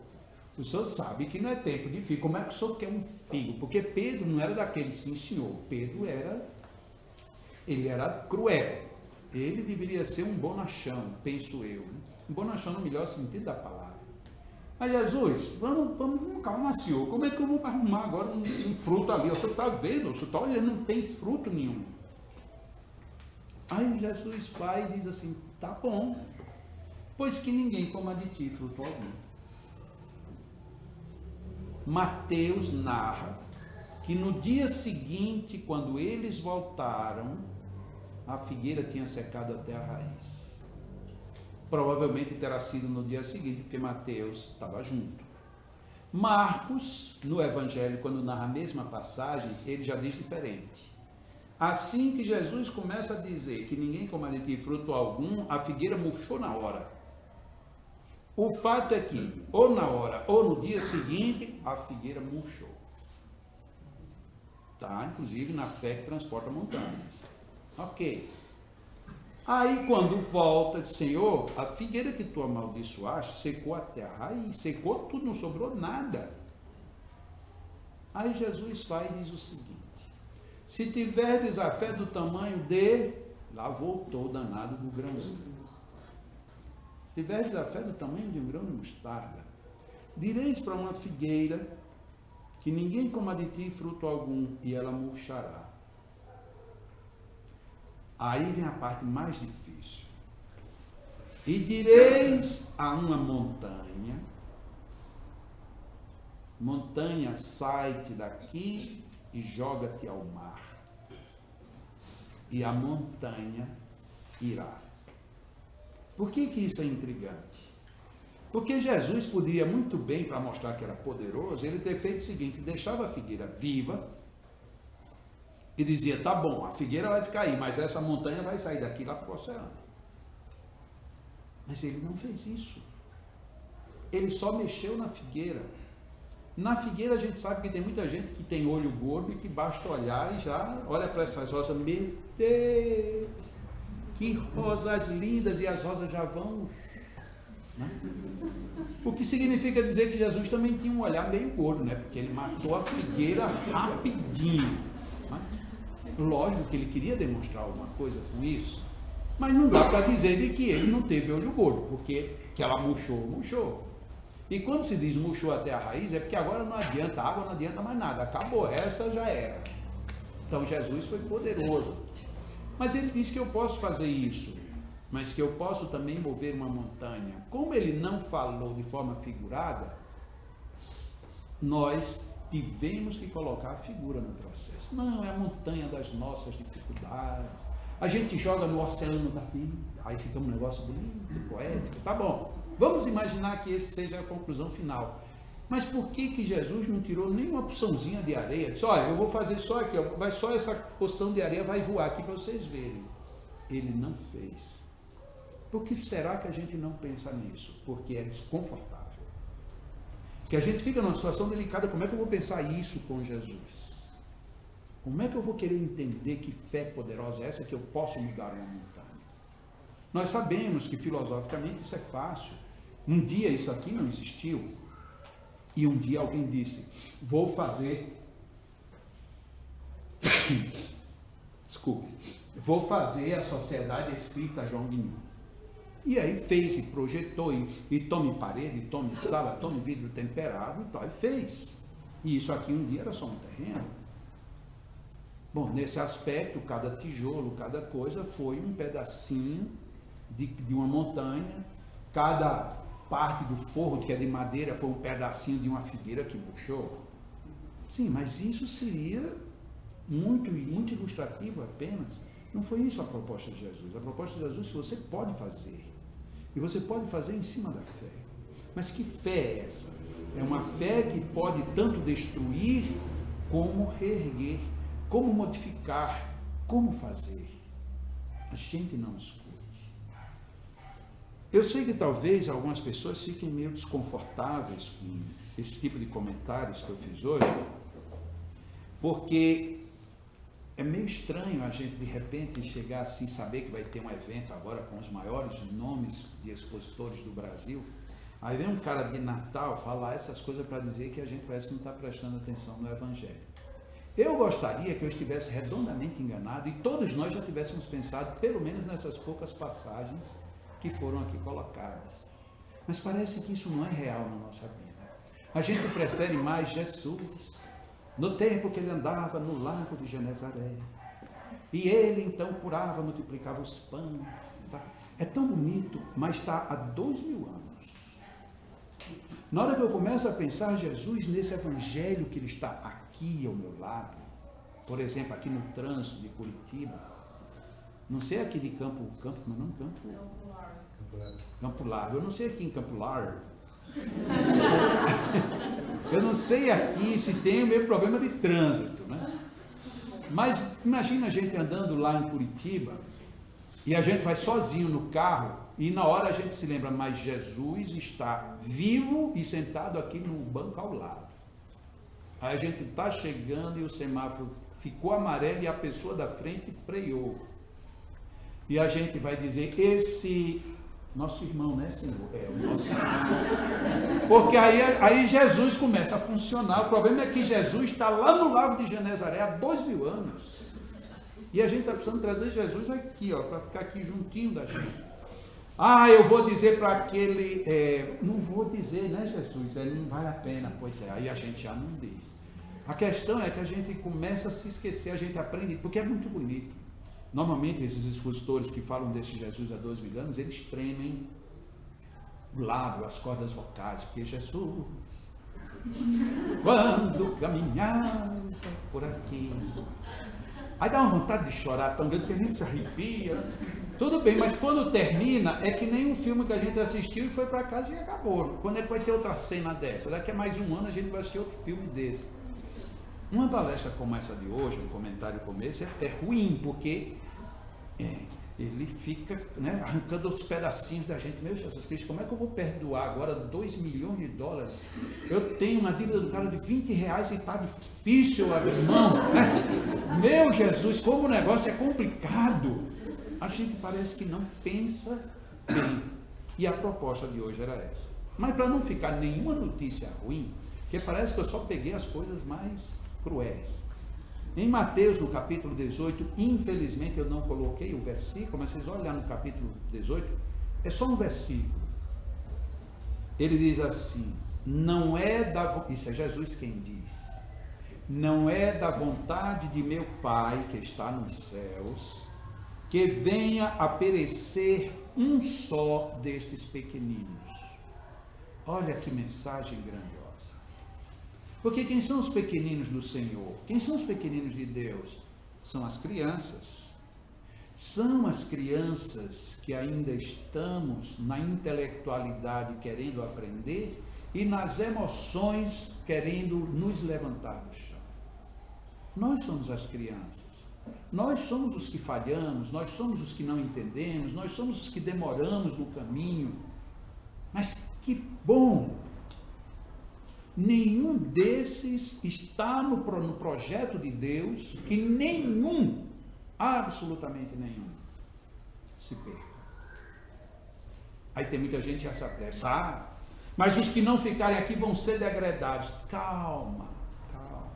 o senhor sabe que não é tempo de figo. Como é que o senhor quer um figo? Porque Pedro não era daquele, sim senhor. Pedro ele era cruel. Ele deveria ser um bonachão, penso eu. Um bonachão no melhor sentido da palavra. Mas Jesus, vamos calma, senhor. Como é que eu vou arrumar agora um fruto ali? O senhor está vendo, o senhor está olhando, não tem fruto nenhum. Aí Jesus vai e diz assim: tá bom, pois que ninguém coma de ti fruto algum. Mateus narra que no dia seguinte, quando eles voltaram, a figueira tinha secado até a raiz. Provavelmente terá sido no dia seguinte, porque Mateus estava junto. Marcos, no Evangelho, quando narra a mesma passagem, ele já diz diferente. Assim que Jesus começa a dizer que ninguém coma de ti fruto algum, a figueira murchou na hora. O fato é que, ou na hora, ou no dia seguinte, a figueira murchou. Tá? Inclusive na fé que transporta montanhas. Ok. Aí quando volta, diz: Senhor, a figueira que tu amaldiçoaste secou até a raiz, secou tudo, não sobrou nada. Aí Jesus vai e diz o seguinte: se tiverdes a fé do tamanho de... Lá voltou o danado do grãozinho. Se tiverdes a fé do tamanho de um grão de mostarda, direis para uma figueira que ninguém coma de ti fruto algum, e ela murchará. Aí vem a parte mais difícil. E direis a uma montanha: montanha, sai-te daqui e joga-te ao mar. E a montanha irá. Por que isso é intrigante? Porque Jesus poderia muito bem, para mostrar que era poderoso, ele ter feito o seguinte: deixava a figueira viva e dizia: tá bom, a figueira vai ficar aí, mas essa montanha vai sair daqui lá para o oceano. Mas ele não fez isso. Ele só mexeu na figueira. Na figueira a gente sabe que tem muita gente que tem olho gordo e que basta olhar e já olha para essas rosas: meu Deus, que rosas lindas, e as rosas já vão... Né? O que significa dizer que Jesus também tinha um olhar meio gordo, né? Porque ele matou a figueira rapidinho. Né? Lógico que ele queria demonstrar alguma coisa com isso, mas não dá para dizer de que ele não teve olho gordo, porque que ela murchou. E quando se diz murchou até a raiz, é porque agora não adianta, a água não adianta mais nada, acabou, essa já era. Então Jesus foi poderoso. Mas ele disse que eu posso fazer isso, mas que eu posso também mover uma montanha. Como ele não falou de forma figurada, nós tivemos que colocar a figura no processo. Não, é a montanha das nossas dificuldades. A gente joga no oceano da vida, aí fica um negócio bonito, poético. Tá bom, vamos imaginar que esse seja a conclusão final. Mas por que Jesus não tirou nenhuma porçãozinha de areia? Disse: olha, eu vou fazer só aqui, ó, vai só essa porção de areia vai voar aqui para vocês verem. Ele não fez. Por que será que a gente não pensa nisso? Porque é desconfortável. Que a gente fica numa situação delicada: como é que eu vou pensar isso com Jesus? Como é que eu vou querer entender que fé poderosa é essa, que eu posso mudar uma montanha? Nós sabemos que filosoficamente isso é fácil. Um dia isso aqui não existiu, e um dia alguém disse: vou fazer vou fazer a Sociedade Espírita João Guinil. E aí fez, e projetou, e tome parede, tome sala, tome vidro temperado e tal, e fez. E isso aqui um dia era só um terreno. Bom, nesse aspecto, cada tijolo, cada coisa foi um pedacinho de uma montanha, cada parte do forro, que é de madeira, foi um pedacinho de uma figueira que murchou. Sim, mas isso seria muito, muito ilustrativo apenas Não foi isso a proposta de Jesus. A proposta de Jesus é que você pode fazer. E você pode fazer em cima da fé. Mas que fé é essa? É uma fé que pode tanto destruir como reerguer, como modificar, como fazer. A gente não escolhe. Eu sei que talvez algumas pessoas fiquem meio desconfortáveis com esse tipo de comentários que eu fiz hoje, porque é meio estranho a gente de repente chegar assim, saber que vai ter um evento agora com os maiores nomes de expositores do Brasil. Aí vem um cara de Natal falar essas coisas para dizer que a gente parece que não está prestando atenção no Evangelho. Eu gostaria que eu estivesse redondamente enganado e todos nós já tivéssemos pensado, pelo menos nessas poucas passagens que foram aqui colocadas. Mas parece que isso não é real na nossa vida. A gente prefere mais Jesus, no tempo que ele andava no lago de Genezaré. E ele então curava, multiplicava os pães. Tá? É tão bonito, mas está há 2000 anos. Na hora que eu começo a pensar Jesus nesse evangelho que ele está aqui ao meu lado, por exemplo, aqui no trânsito de Curitiba, não sei aqui de Campo Largo, eu não sei aqui em Campo Largo, eu não sei aqui se tem o mesmo problema de trânsito, né? Mas imagina a gente andando lá em Curitiba e a gente vai sozinho no carro e na hora a gente se lembra, mas Jesus está vivo e sentado aqui no banco ao lado. Aí a gente está chegando e o semáforo ficou amarelo e a pessoa da frente freou. E a gente vai dizer, esse nosso irmão, né, Senhor? É o nosso irmão. Porque aí Jesus começa a funcionar. O problema é que Jesus está lá no lago de Genezaré há 2000 anos. E a gente está precisando trazer Jesus aqui, ó, para ficar aqui juntinho da gente. Ah, eu vou dizer para aquele... não vou dizer, né, Jesus? Não vale a pena. Pois é, aí a gente já não diz. A questão é que a gente começa a se esquecer, a gente aprende, porque é muito bonito. Normalmente, esses expositores que falam desse Jesus há 2000 anos, eles tremem o lábio, as cordas vocais, porque Jesus, quando caminhava por aqui, aí dá uma vontade de chorar tão grande que a gente se arrepia. Tudo bem, mas quando termina, é que nem um filme que a gente assistiu e foi para casa e acabou. Quando é que vai ter outra cena dessa? Daqui a mais um ano a gente vai assistir outro filme desse. Uma palestra como essa de hoje, um comentário como esse, é ruim, porque ele fica, né, arrancando os pedacinhos da gente. Meu Jesus Cristo, como é que eu vou perdoar agora 2 milhões de dólares? Eu tenho uma dívida do cara de 20 reais e está difícil, irmão. Né? Meu Jesus, como o negócio é complicado. A gente parece que não pensa bem. E a proposta de hoje era essa. Mas para não ficar nenhuma notícia ruim, porque parece que eu só peguei as coisas mais cruéis. Em Mateus, no capítulo 18, infelizmente eu não coloquei o versículo, mas vocês olham no capítulo 18, é só um versículo. Ele diz assim, não é da... Isso é Jesus quem diz. Não é da vontade de meu Pai que está nos céus, que venha a perecer um só destes pequeninos. Olha que mensagem grandiosa. Porque quem são os pequeninos do Senhor? Quem são os pequeninos de Deus? São as crianças. São as crianças que ainda estamos na intelectualidade querendo aprender e nas emoções querendo nos levantar do chão. Nós somos as crianças. Nós somos os que falhamos, nós somos os que não entendemos, nós somos os que demoramos no caminho. Mas que bom! Nenhum desses está no projeto de Deus, que nenhum, absolutamente nenhum, se perca. Aí tem muita gente que já se apressa, mas os que não ficarem aqui vão ser degradados. Calma, calma.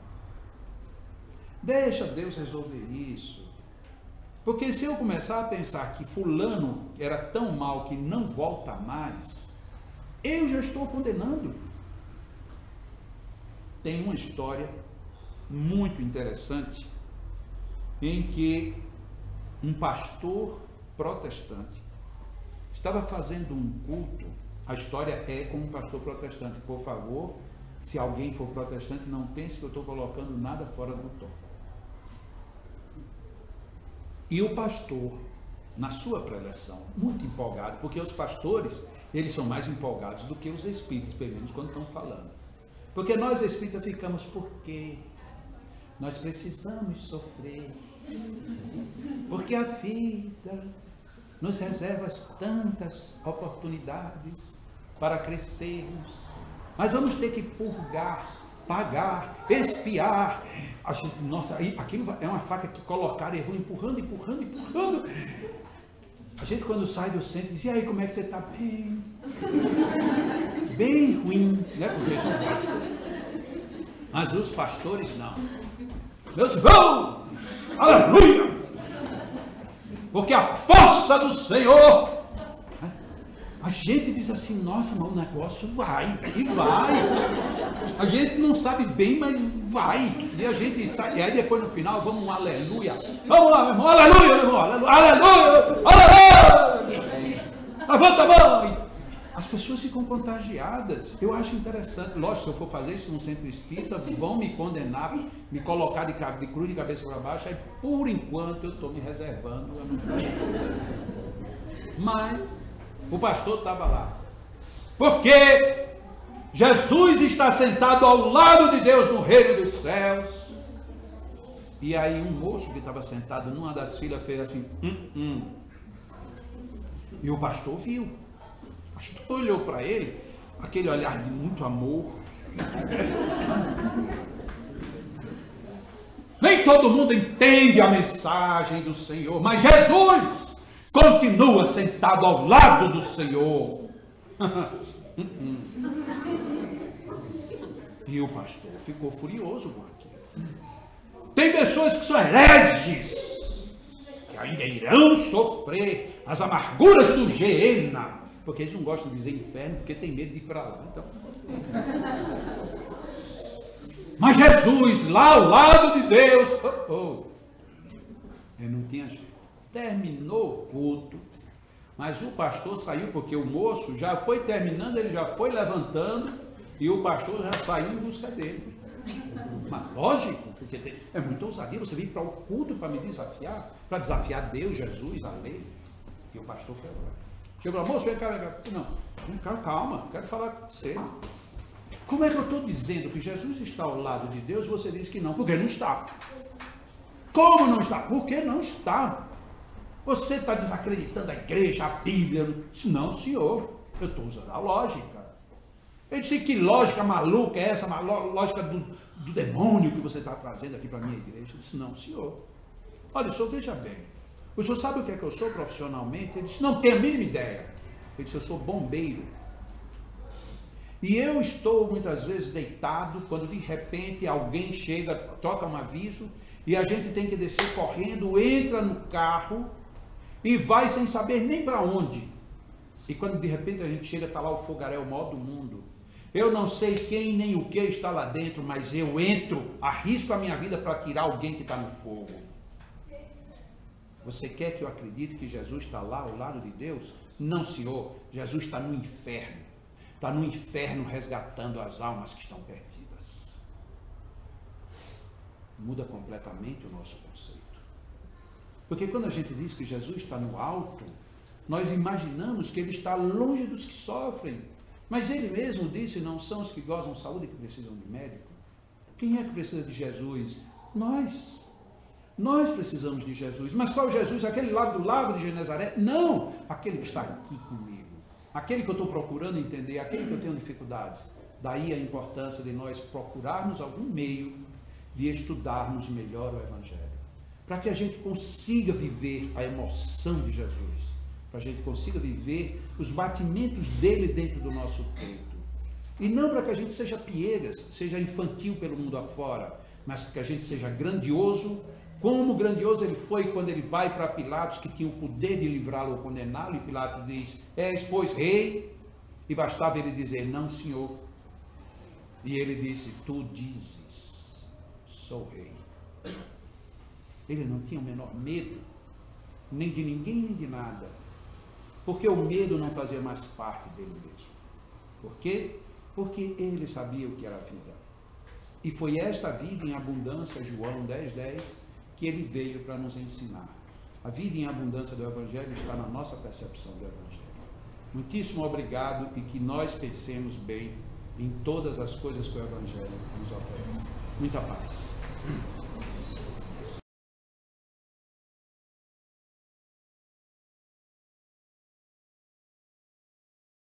Deixa Deus resolver isso. Porque se eu começar a pensar que fulano era tão mal que não volta mais, eu já estou condenando. Tem uma história muito interessante em que um pastor protestante estava fazendo um culto. A história é com um pastor protestante. Por favor, se alguém for protestante, não pense que eu estou colocando nada fora do tom. E o pastor, na sua preleção, muito empolgado, porque os pastores, eles são mais empolgados do que os espíritos, pelo menos quando estão falando. Porque nós espíritas ficamos, por quê? Nós precisamos sofrer, porque a vida nos reserva tantas oportunidades para crescermos, mas vamos ter que purgar, pagar, expiar. A gente, nossa, aquilo é uma faca que colocaram e vão empurrando, empurrando, empurrando. A gente, quando sai do centro, diz: e aí, como é que você está? Bem, bem ruim, né? Porque isso não pode ser. Mas os pastores não. Meus irmãos, aleluia! Porque a força do Senhor, a gente diz assim: nossa, mas o negócio vai, e vai. A gente não sabe bem, mas vai. E a gente sai, e aí depois no final, vamos um aleluia. Vamos lá, meu irmão, aleluia, meu irmão, aleluia, aleluia, aleluia. Levanta a mão. As pessoas ficam contagiadas. Eu acho interessante. Lógico, se eu for fazer isso num centro espírita, vão me condenar, me colocar de cruz de cabeça para baixo. Aí, por enquanto, eu estou me reservando. Mas o pastor estava lá. Porque Jesus está sentado ao lado de Deus no reino dos céus. E aí um moço que estava sentado numa das filas fez assim. E o pastor viu. O pastor olhou para ele, aquele olhar de muito amor. Nem todo mundo entende a mensagem do Senhor, mas Jesus continua sentado ao lado do Senhor. E o pastor ficou furioso com aquilo. Tem pessoas que são hereges, que ainda irão sofrer as amarguras do Geena. Porque eles não gostam de dizer inferno, porque tem medo de ir para lá. Então. Mas Jesus, lá ao lado de Deus, ele não tinha jeito. Terminou o culto, mas o pastor saiu, porque o moço já foi terminando, ele já foi levantando, e o pastor já saiu em busca dele. Mas lógico, porque é muito ousadia, você vir para o culto para me desafiar, para desafiar Deus, Jesus, a lei. E o pastor foi agora. Chegou lá: moço, vem cá. Não, calma, quero falar com você. Como é que eu estou dizendo que Jesus está ao lado de Deus? Você diz que não, porque não está. Como não está? Porque não está. Você está desacreditando a igreja, a Bíblia. Eu disse: não, senhor, eu estou usando a lógica. Eu disse: que lógica maluca é essa? Lógica do demônio que você está trazendo aqui para a minha igreja? Eu disse: não, senhor. Olha, o senhor veja bem. O senhor sabe o que é que eu sou profissionalmente? Ele disse: não tenho a mínima ideia. Ele disse: eu sou bombeiro. E eu estou muitas vezes deitado, quando de repente alguém chega, toca um aviso, e a gente tem que descer correndo, entra no carro e vai sem saber nem para onde. E quando de repente a gente chega, está lá o fogaréu maior do mundo. Eu não sei quem nem o que está lá dentro, mas eu entro, arrisco a minha vida para tirar alguém que está no fogo. Você quer que eu acredite que Jesus está lá ao lado de Deus? Não, senhor. Jesus está no inferno. Está no inferno resgatando as almas que estão perdidas. Muda completamente o nosso conceito. Porque quando a gente diz que Jesus está no alto, nós imaginamos que ele está longe dos que sofrem. Mas ele mesmo disse: não são os que gozam de saúde que precisam de médico. Quem é que precisa de Jesus? Nós. Nós precisamos de Jesus. Mas qual Jesus? Aquele lá do lago de Genezaré? Não! Aquele que está aqui comigo. Aquele que eu estou procurando entender, aquele que eu tenho dificuldades. Daí a importância de nós procurarmos algum meio de estudarmos melhor o Evangelho. Para que a gente consiga viver a emoção de Jesus. Para a gente consiga viver os batimentos dele dentro do nosso peito. E não para que a gente seja piegas, seja infantil pelo mundo afora, mas para que a gente seja grandioso. Como grandioso ele foi quando ele vai para Pilatos, que tinha o poder de livrá-lo ou condená-lo, e Pilatos diz: és, pois, rei? E bastava ele dizer: não, senhor. E ele disse: tu dizes, sou rei. Ele não tinha o menor medo, nem de ninguém, nem de nada, porque o medo não fazia mais parte dele mesmo. Por quê? Porque ele sabia o que era a vida. E foi esta vida em abundância, João 10:10, que ele veio para nos ensinar. A vida em abundância do Evangelho está na nossa percepção do Evangelho. Muitíssimo obrigado e que nós pensemos bem em todas as coisas que o Evangelho nos oferece. Muita paz.